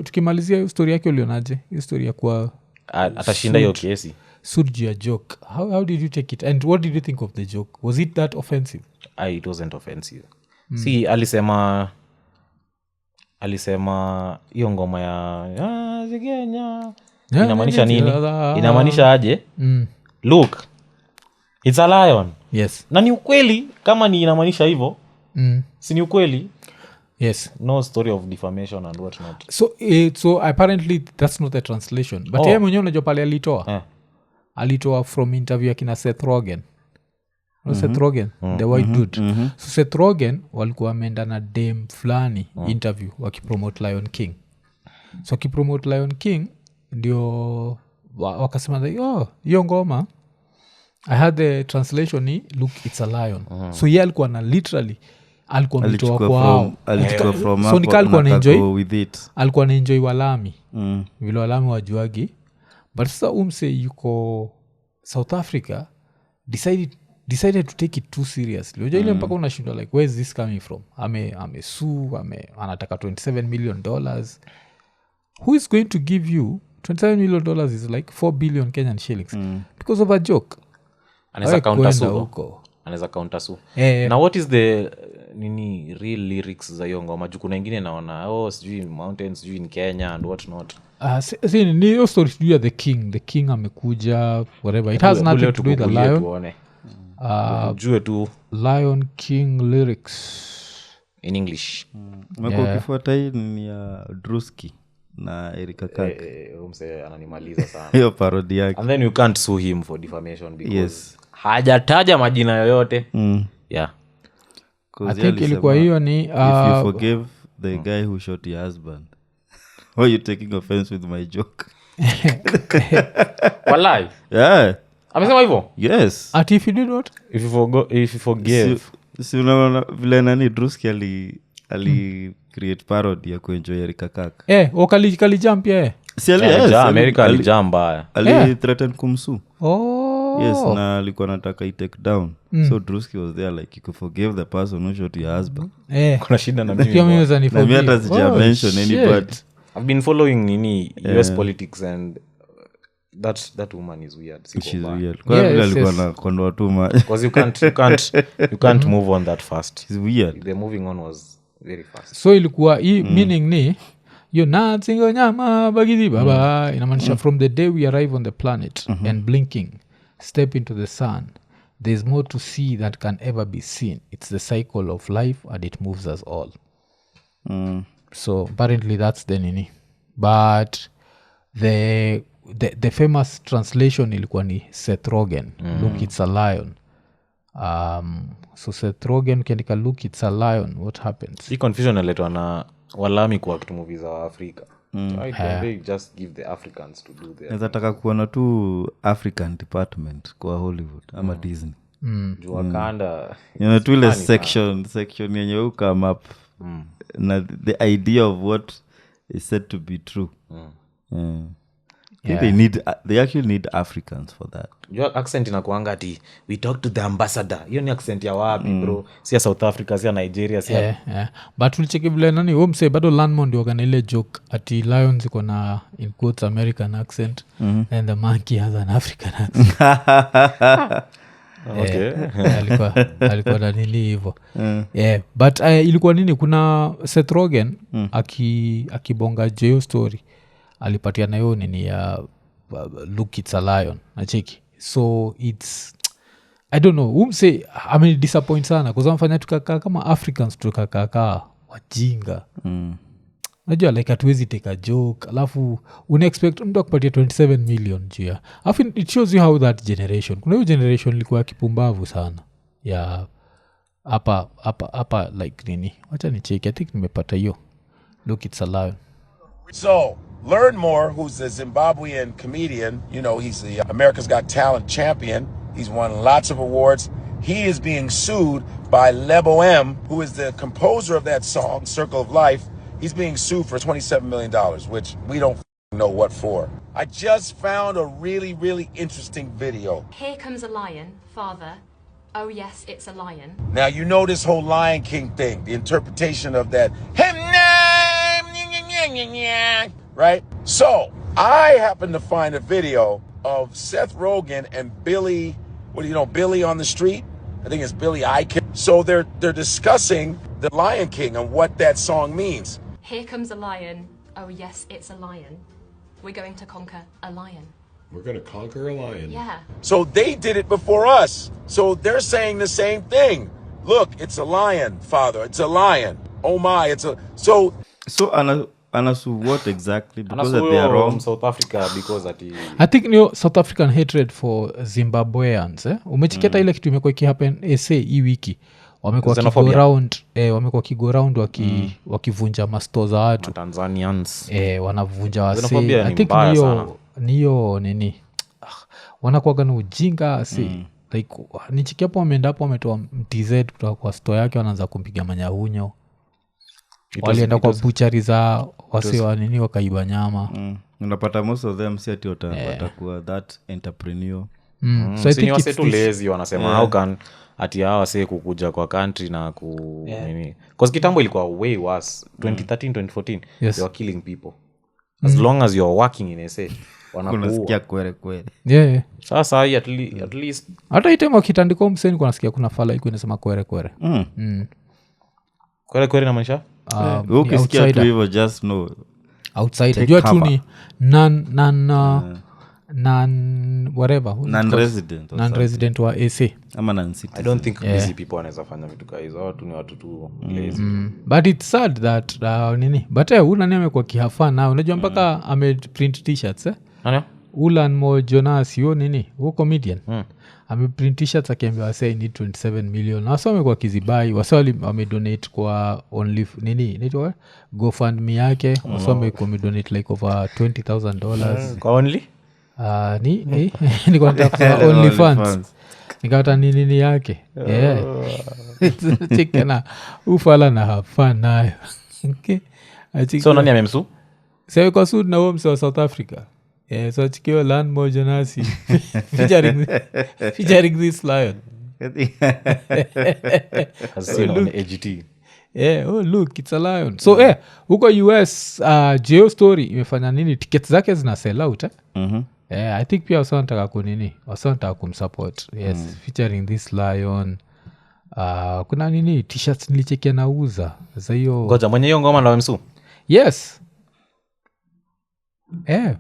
tukimalizia hiyo story yake ulionaje hiyo story ya kuwa atashinda hiyo kesi sudu ya joke how did you take it and what did you think of the joke was it that offensive? It wasn't offensive si alisema hiyo ngoma ya Zigenya inamaanisha nini inamaanisha aje look it's a lion na ni ukweli kama ni inamaanisha hivyo si ni ukweli no story of defamation and what not so apparently that's not a translation but yeye mwenyewe unajua pale alitoa from interview akina Seth Rogen Seth Rogen the white dude so Seth Rogen walikuwa wameenda na dem fulani interview wakipromote Lion King so wakipromote Lion King ndio wakasema hiyo ngoma I had the translation ni look it's a lion so yeye alikuwa na literally alikuwa mtoa kwao so nikalikuwa alikuwa na enjoy Walami vile Walami wajuagi but sasa umse yuko South Africa decided to take it too seriously unajua ile mpaka unashindwa like where is this coming from amesue anataka $27 million who is going to give you $27 million is like 4 billion Kenyan shillings because of a joke anaweza counter su na what is the nini real lyrics za hiyo ngoma juu kuna ingine naona sijui mountains sijui in Kenya and what not ni hiyo story sijui ya the king amekuja whatever it has nothing to do with the lion jue tu Lion King lyrics in English ukifuata hii ni ya Druski na Erika Kak umse ananimaliza sana hiyo parody yake and then you can't sue him for defamation because hajataja majina yoyote I think ilikuwa hiyo ni if you forgive the guy who shot your husband why you taking offense with my joke wallahi amesema hivyo yes ati if you did what if you forgive si unaona vile nani Druski ali create parody ya kuenjoy Erika Kak kali jump si America alijamba ali threaten kumsu yes na alikuwa nataka take down so Druski was there like you could forgive the person who shot your husband kuna shida na mimi na mimi hata sija mention anybody I've been following nini US politics and that woman is weird she's weird kwa vile alikuwa na kondoa tu because you can't move on that fast she's weird the moving on was very fast so ilikuwa hii meaning ni yo natsingo nyama bagidi baba inamaanisha from the day we arrive on the planet and blinking step into the sun there's more to see that can ever be seen. It's the cycle of life and it moves us all. So apparently that's the nini, but the famous translation ilikuwa ni Seth Rogen, look it's a lion. So Seth Rogen ukiandika look it's a lion, what happens? Hii confusion inaletwa na walami kwa kitu movie za Afrika. Why don't they just give the Africans to do their naweza taka kuona tu African department kwa Hollywood ama Disney. Wakanda Tu ile section yenye u come up na the idea of what is said to be true. I think they actually need Africans for that. Your accent inakuanga ati we talk to the ambassador. Hiyo ni accent ya wapi bro? Si ya South Africa, si ya Nigeria, si ya but ulicheki vile nani umse bado Landmon ndio kana ile joke ati lions iko na in quotes American accent and the monkey has an African accent. Okay. alikuwa na nini hivyo. But ilikuwa nini kuna Seth Rogen akibonga Geo story alipatia nayo nini ya look it's a lion nacheki. So it's I don't know umse disappoint sana kwa sababu mfanya tukakaa kama Africans tukakaa wajinga. Najua like hatuwezi take a joke alafu unaexpect mtu akupatia 27 million jia. I think it shows you how that generation kuna hiyo generation ilikuwa kipumbavu sana ya hapa like nini wacha ni check I think nimepata hiyo look it's a lion. So Learn More, who's a Zimbabwean comedian, he's the America's Got Talent champion. He's won lots of awards. He is being sued by Lebo M, who is the composer of that song, Circle of Life. He's being sued for $27 million, which we don't know what for. I just found a really, really interesting video. Here comes a lion, father. Oh yes, it's a lion. Now, this whole Lion King thing, the interpretation of that. Right? So, I happened to find a video of Seth Rogen and Billy, Billy on the Street? I think it's Billy Eichen. So they're discussing the Lion King and what that song means. Here comes a lion. Oh yes, it's a lion. We're going to conquer a lion. We're going to conquer a lion. Yeah. So they did it before us. So they're saying the same thing. Look, it's a lion, father. It's a lion. Oh my, it's a... So Anasu what exactly? Because they are wrong. South Africa because I think new South African hatred for Zimbabweans. Umechiketa ile kitu imekuwa ikihappen hii wiki. Wamekuwa kigo round wakivunja masto za watu. Tanzanians. Wanavunja wase. I think niyo nini. Wanakuwa na ujinga like nichikiapo wameenda hapo wametoa MTZ kutoka kwa store yake wanaanza kumpiga manyahunyo. Walienda kwa buchari za wase wa nini wakaiba nyama. Unapata most of them si ati watakuwa that entrepreneur. So I think wase tu lazy wanasema how can ati hawa wase kukuja kwa country na nini. Because kitambo ilikuwa way worse 2013 2014 they were killing people. As long as you're working in SA wanakuwa kwere. Sasa at least hata itemo kitandiko mseni kwa nasikia kuna fala iko inasema kwere. Kwere na maisha ukisikia tu hivyo just know outside unajua tu ni whatever non-resident wa AC ama non-citizen. I don't think busy people wanaweza fanya vitu kama hizo. Watu ni watu tu lazy. But it's sad that nini but unani amekuwa kihafa na unajua mpaka ameprint t-shirts Ulan Mo Jonas yo nini huo comedian ameprint t-shirts akiambia wase need 27 million na wase wamekuwa kizibai wase wamedonate kwa only nini inaitwa GoFundMe yake wase wamedonate like over $20,000 kwa only niko nataka only funds nikata nini yake chekena ufala na hafana nayo so nani amemsu sasa kwa sud na mse wa South Africa so chikio Land Moja Nasi featuring this lion on AGT look it's a lion so huko US Geo Story imefanya nini tickets zake zina sell out I think pia wasantaka kunini wasantaka kumsupport featuring this lion kuna nini t-shirts nilichekia nauza za hiyo ngoja mwenye hiyo ngoma ndo msu yes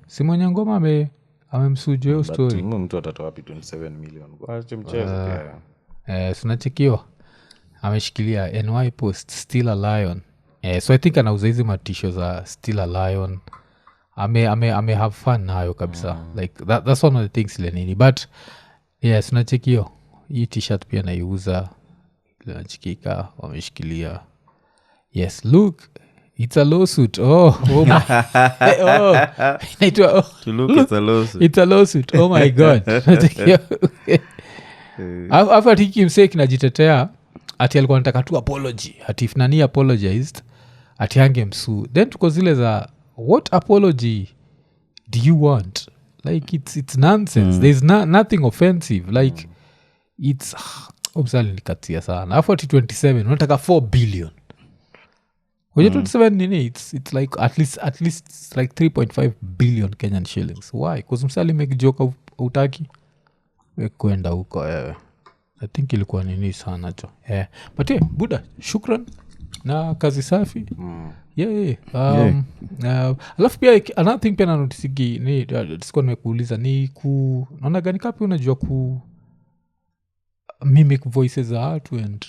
Simon Ngoma amemsuju hiyo story. Mtu atatoa wapi 27 million waache mchezo pia. Sunachekiwa ameshikilia NY Post Still a Lion. So I think anauza hizi matisho za Still a Lion. ame have fun nayo kabisa. Like that's one of the things ile nini, but sunachekio hii t-shirt pia naiuza nachikika wameshikilia. Yes, look, it's a lawsuit. Inaitwa To look, it's a lawsuit. it's a lawsuit. Oh my god. Afa tiki msee kinajitetea ati alikuwa anataka tu apology, ati if nani apologized ati angemsue. Then tuko zile za what apology do you want? Like it's nonsense. There's nothing offensive. Like it's obviously nikatia sana. Afu ati 27 unataka 4 billion. When 27 nini, it's like at least it's like 3.5 billion Kenyan shillings. Why? Because msali make joke utaki kwenda huko. I think ilikuwa nini sana jo. But Buddha, shukran na kazi safi. Alafu pia another thing pia nanotisigi ni sikuwa nimekuuliza ni naona gani kapi unajua ku mimic voices za watu and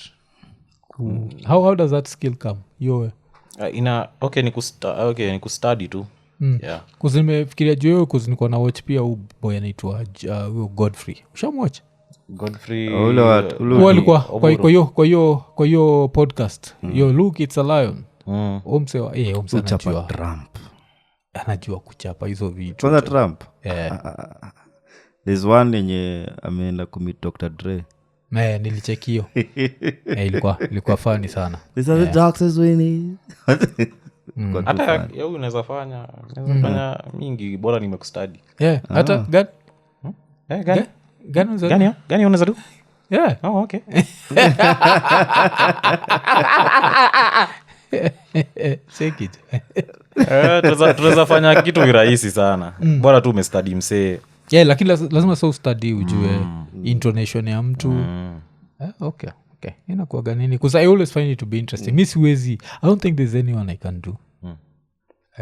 how does that skill come ni kustudy tu. Kuzimefikiria juu kuzinikuwa na watch pia huu boy anaitwa Godfrey. Ushamwatch? Godfrey walikuwa kwa hiyo podcast yo Look, It's a Lion. Omse anajua Trump. Anajua kuchapa hizo vitu. Kwanza Trump? There's one yenye ameenda kumit Dr. Dre. Nilichekio. Ilikuwa funny sana. These are the doctors winning. Hata yeye unaweza fanya mingi bora nimekustudy. Hata gani unaweza do? Okay. Check it. Tunaweza fanya kitu virahisi sana. Bora tu umestudy msee. Lakini lazima so study ujue intonation ya mtu. Okay. Inakuwa ganini because I always find it to be interesting. Mi siwezi, I don't think there's anyone I can do.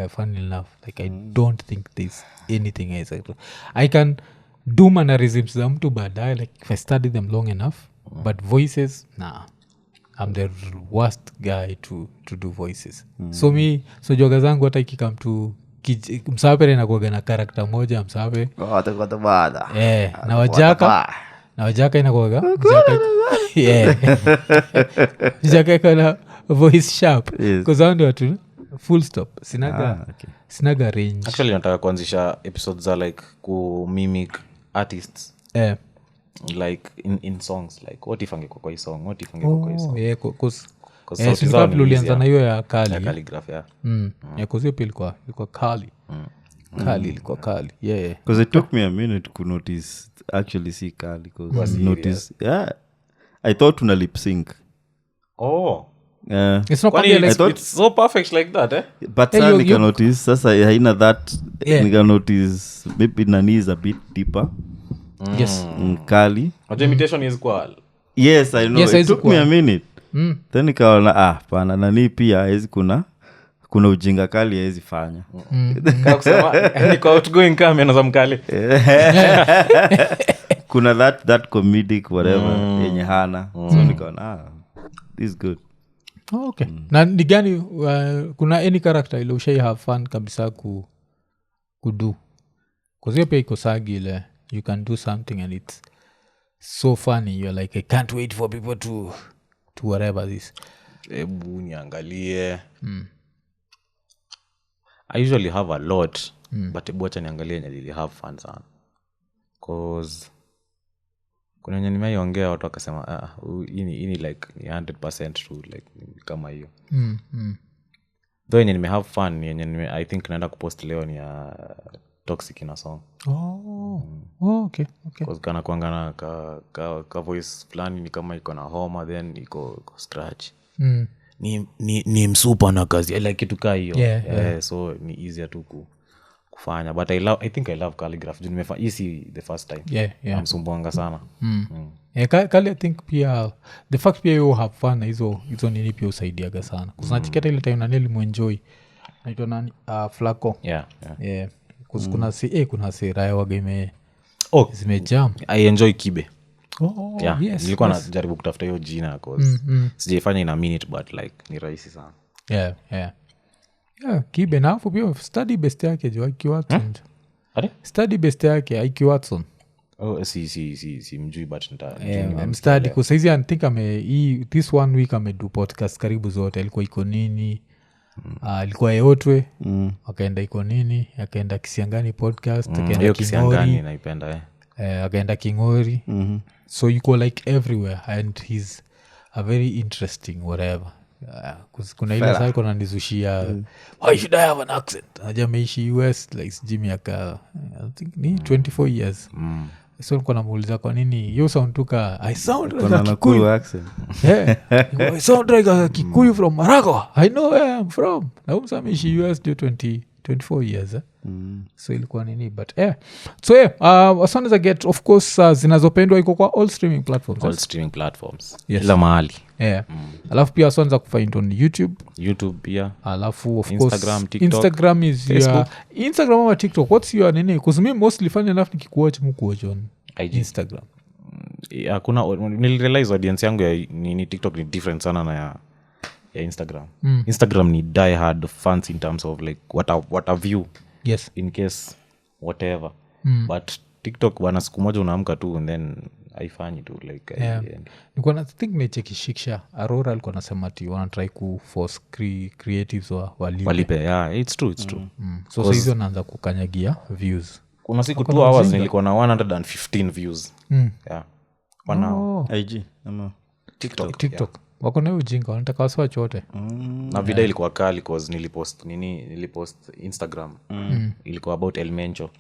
Funny enough, like I don't think there's anything else I can do mannerisms za mtu baadaye, like if I study them long enough. But voices, nah, I'm the worst guy to do voices. So joga zangu hata ikikam to msapere nakuaga na karakter moja msape na wajaka inakuaga jaka ikona voice sharp kuzaundi watu full stop sinaga range. Actually nataka kuanzisha episodes za like ku mimic artists like in songs, like what if angekuwa kwa hii song, what if angekuwa kwa hii song. Sinikapi ulianza na hiyo ya Kali. Ya Calligraph, Because hiyo pia ilikuwa Kali. Kali ilikuwa Kali. Because it took me a minute to notice actually see Kali. Because notice, I thought una lip sync. It's not like it's so perfect like that, But sasa nika notice sasa haina that nika notice maybe nani is a bit deeper. Yes. Kali. Audio imitation is kwa. Yes, I know. Yes, it took me a minute. Then nikaona pana nani pia haizi kuna ujinga Kali haizi fanya. Kama kusema ni kwa outgoing kama anaza mkali. Kuna that comedic whatever yenye hana. So nikaona this is good. Okay. Na ni gani kuna any character ile ushai have fun kabisa kudu? Because hiyo pia iko sagi ile you can do something and it's so funny, you're like I can't wait for people to whatever this. Ebu niangalie. I usually have a lot, but ebu acha niangalie nili have fun sana. Cause kuna wenye nimeiongea watu wakasema ini like ni 100% true, like kama hiyo. Though yenye nime have fun yenye I think naenda kupost leo ni ya Toxic in a song. Okay. Cause kana kuangana ka voice fulani ni kama iko na homa then iko scratch. Ni msupa na kazi like kitu kaa hiyo. So ni easier tu kufanya, but I think I love Calligraph. Juu nimefanya easy the first time. Msumbuanga sana. Kali I think pia the fact pia you have fun hizo nini pia usaidiaga sana. Kusanachiketa ile time nani limuenjoy. Naitwa nani? Flaco. kuna raya waga Oh, zimejam. I enjoy kibe. Yeah, nilikuwa najaribu kutafuta hiyo jina cause sijaifanya in a minute but like ni rahisi sana. Yeah, kibe na afu pia study best yake jo IQ Watson. Study best yake IQ Watson. Oh, si mjui but study kwa saizi I think this 1 week amedu podcast karibu zote. Alikuwa iko nini, alikuwa Eotwe, akaenda iko nini, akaenda Kisiangani podcast, akaenda Kisiangani naipenda akaenda Kingori. So you go like everywhere and he's a very interesting whatever. Kuna ile saa kuna nizushia why should I have an accent? Ajameishi US like sijui miaka I think ni 24 years. So nilikuwa namuuliza kwa nini you sound tuka I sound like a Kikuyu accent. I sound like a Kikuyu from Marago. I know where I'm from. Na umsamishi US do 24 years. So ilikuwa nini but so as soon as I get of course zinazopendwa iko kwa all streaming platforms. Yes. Kila mahali. Alafu pia as soon as kufind on YouTube pia. Alafu of Instagram, course TikTok, Instagram is your Instagram or TikTok. What's your nini? Because me mostly funny enough nikikuwatch mkuwatch on Instagram. Hakuna nilirealize audience yangu ya nini TikTok ni different sana na ya Instagram. Instagram ni die hard fans in terms of like what a view. Yes. In case whatever. But TikTok bana siku moja unaamka tu and then haifanyi tu like nilikuwa na think nechekishikisha Aurora alikuwa anasema ati wana try ku force creatives walipe. Yeah, it's true. So hizo wanaanza kukanyagia views. Kuna siku 2 hours nilikuwa na 115 views. Yeah. IG ama TikTok. Yeah. Wako na ujinga wanataka wasiwa chote. Na video ilikuwa kali cause nilipost Instagram. Ilikuwa about Elmencho.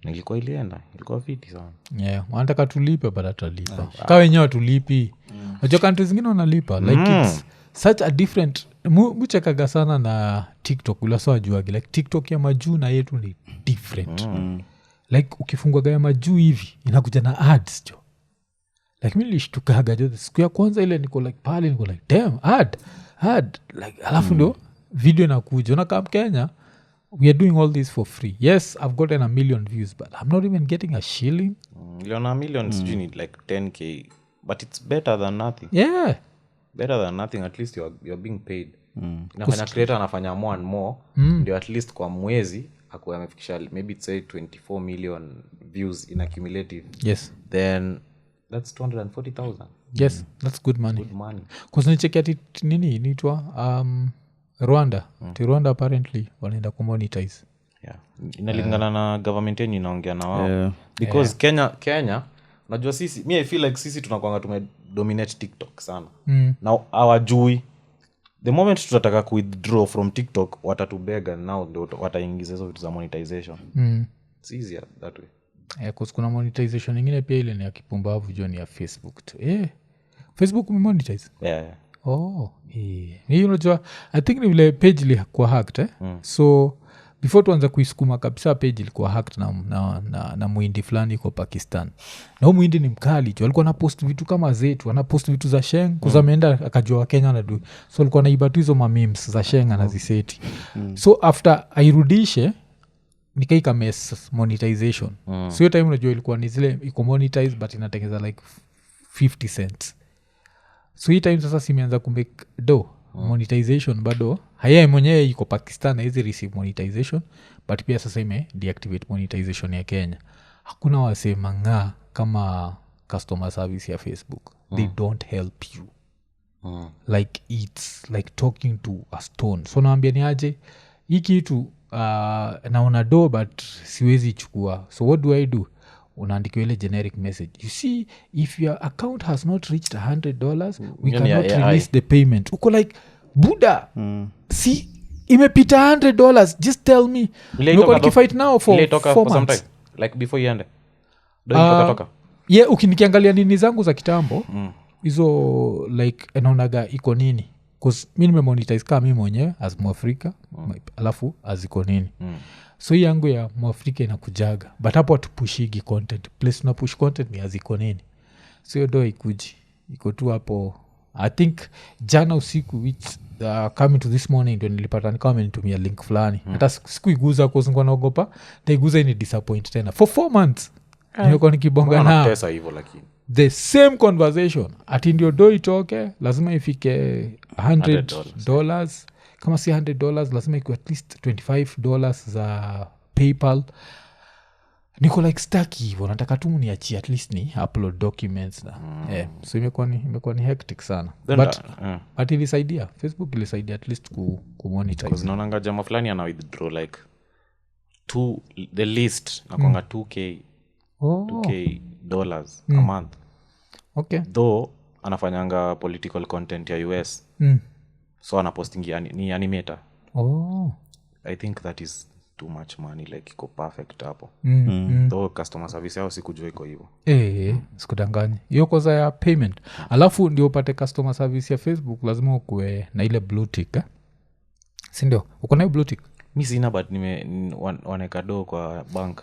Nilikuwa ilikuwa fiti sana. Yeah, wanataka tulipe but atalipa. Kawa wenyewe tulipi. Unajua country zingine wanalipa like it's such a different muchekaga sana na TikTok ula sawa juagi like TikTok ya majuu na yetu ni different. Like ukifungua gaya majuu hivi inakuja na ads jo. Like mimi nilishtukaga jo siku ya kwanza ile niko like pale niko like damn ad like alafu ndio video inakuja na kama Kenya we are doing all this for free. Yes, I've gotten 1 million views but I'm not even getting a shilling. Milioni 1 million sijui ni like 10k but it's better than nothing. Yeah, better than nothing. At least you're being paid. Inafanya creator anafanya more and more ndio at least kwa mwezi akuwa amefikisha maybe say 24 million views in accumulative. Yes, then that's 240,000. Yes, that's good money. Because nicheki ati nini inaitwa Rwanda. Rwanda apparently wanaenda kumonetize. Yeah. Inalingana na government yenyewe inaongea na wao. Because Kenya unajua sisi I feel like sisi tunakuanga tumedominate TikTok sana. Now hawajui the moment tutataka ku withdraw from TikTok watatubega now ndio wataingiza hizo vitu za monetization. It's easier that way. Because kuna monetization nyingine pia ile ni ya kipumbavu joni ya Facebook tu. Facebook umemonetize? Yeah. Ni unajua I think ni vile page ilikuwa hacked so before tuanza kuisukuma kabisa page ilikuwa hacked na muhindi fulani kwa Pakistan. Na huyo muhindi ni mkali jo, alikuwa anapost vitu kama zetu, anapost vitu za Sheng kuzameenda akajua Kenya anadu. So alikuwa anaiba tu hizo memes za Sheng anaziseti. So after airudishe nikaika mess monetization. So hiyo time unajua ilikuwa ni zile iko monetize but inatengeza like 50 cents. So hii time sasa simeanza kumake monetization bado haya mwenyewe iko Pakistan na hizi receive monetization but pia sasa deactivate monetization ya Kenya. Hakuna wasema kama customer service ya Facebook. They don't help you. Like it's like talking to a stone. So naambia ni aje hii kitu naona but siwezi chukua. So what do I do? Unaandika ile generic message. You see, if your account has not reached $100, we cannot release the payment. Uko like, Buddha, see, imepita $100. Just tell me. Uko nikifight now for 4 months. Like before you end. Toka. Yeah, ukinikiangalia nini zangu za kitambo, hizo like enaonaga iko nini. Because mi nimemonetize kama mimi mwenyewe as Mwafrika, alafu as iko nini. So hii yangu ya Mwafrika inakujaga but hapo hatupushigi content. Place tunapush content ni aziko nini. So hiyo ikuji iko tu hapo I think jana usiku which coming to this morning ndo nilipata nikawa amenitumia link fulani hata sikuiguza kuzingua naogopa taiguza ini disappoint tena for 4 months nimekuwa nikibonga na pesa hivyo lakini the same conversation ati ndio do itoke lazima ifike $100 kama si $100 lazima ikuwe at least $25 za PayPal. Niko like stuck hivyo nataka tu niachie at least ni upload documents na so imekuwa ni hectic sana but ilisaidia Facebook ilisaidia at least kumonetize because naonanga jamaa fulani ana withdraw like the least nakwanga $2K dollars a month. Okay. Though anafanyanga political content ya US so anapostingi ni animator. I think that is too much money like iko perfect hapo. Though customer service yao sikujua iko hivyo. Sikudanganya hiyo koza ya payment alafu ndio upate customer service ya Facebook lazima ukue na ile blue tick sindio uko na blue tick? Mi sina but waneka do kwa bank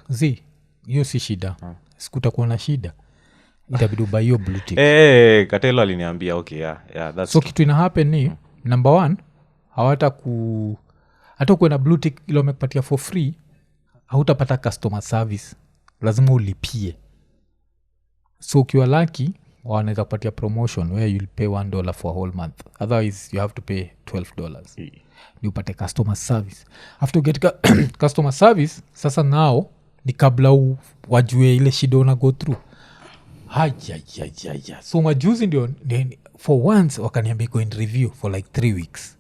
hiyo si shida sikutakuwa na shida itabidi ubuy hiyo blue tick. Katelo aliniambia okay that's so kitu ina happen ni number 1 hawata hata kuwe na blue tick ilo wamekupatia for free hautapata customer service lazima ulipie so ukiwa lucky wanaweza kupatia promotion where you'll pay $1 for a whole month otherwise you have to pay $12 ni upate customer service after get customer service sasa nao ni kabla wajue ile shida una go through so majuzi ndio for once wakaniambia go in review for like 3 weeks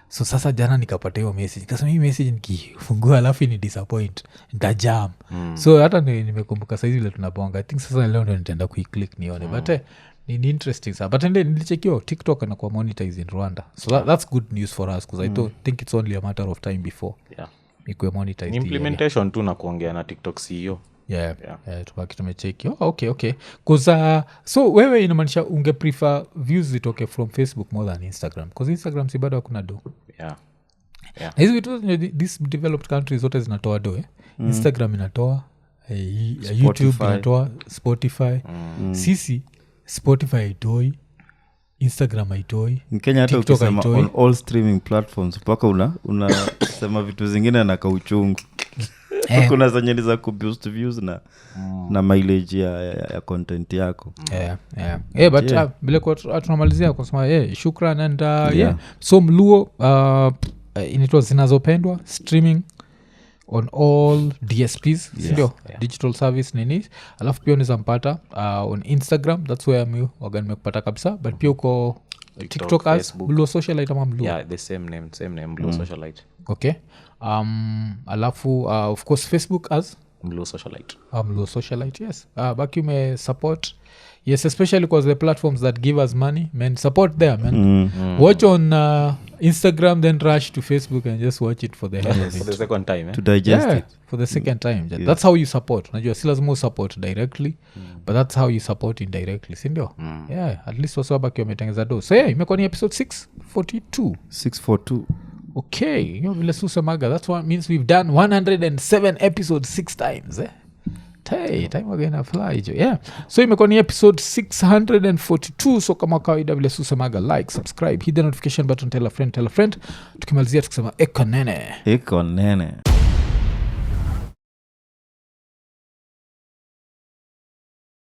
so sasa jana nikapata hiyo message kasema hii message nikifungua alafu ni disappoint nitajam so hata nimekumbuka saizi vile tunabonga I think sasa leo ndo nitaenda kuiclick nione but ni interesting sa but nilichekio TikTok anakuwa monetized in Rwanda so that's good news for us because I think it's only a matter of time before ikuwe monetized implementation tu na kuongea na TikTok CEO tubaki tumecheki okay kuza so wewe inamaanisha unge prefer views zitoke from Facebook more than Instagram because Instagram si bado hakuna do na hizi vitu these developed countries zote zinatoa do Instagram inatoa YouTube inatoa Spotify sisi Spotify haitoi Instagram haitoi Kenya hata ukisema on all streaming platforms mpaka unasema vitu zingine na kauchungu kuna zenye za kuboost views na mileage ya content yako but bila kwa tunamalizia kusema shukran and so Mluo inaitwa Zinazopendwa streaming on all DSPs sindio digital service nini alafu pia unaweza mpata on Instagram that's where nimekupata kabisa but pia uko TikTok as Mluo Socialite ama Mluo the same name Mluo Socialite okay alafu of course Facebook as Mluo Socialite Mluo Socialite yes baki ume support yes especially because the platforms that give us money man support there man watch on Instagram then rush to Facebook and just watch it for the hell of it for the second time to digest it for the second time that's how you support unajua si lazima support directly but that's how you support indirectly sindio at least wasabaki wametengeza do so imekuwa ni episode 642 okay hiyo vile susemaga that's what means we've done 107 episodes 6 times time again fly so imekuwa ni episode 642 so kama kawaida vile susemaga like subscribe hit the notification button tell a friend tukimalizia tukisema eko nene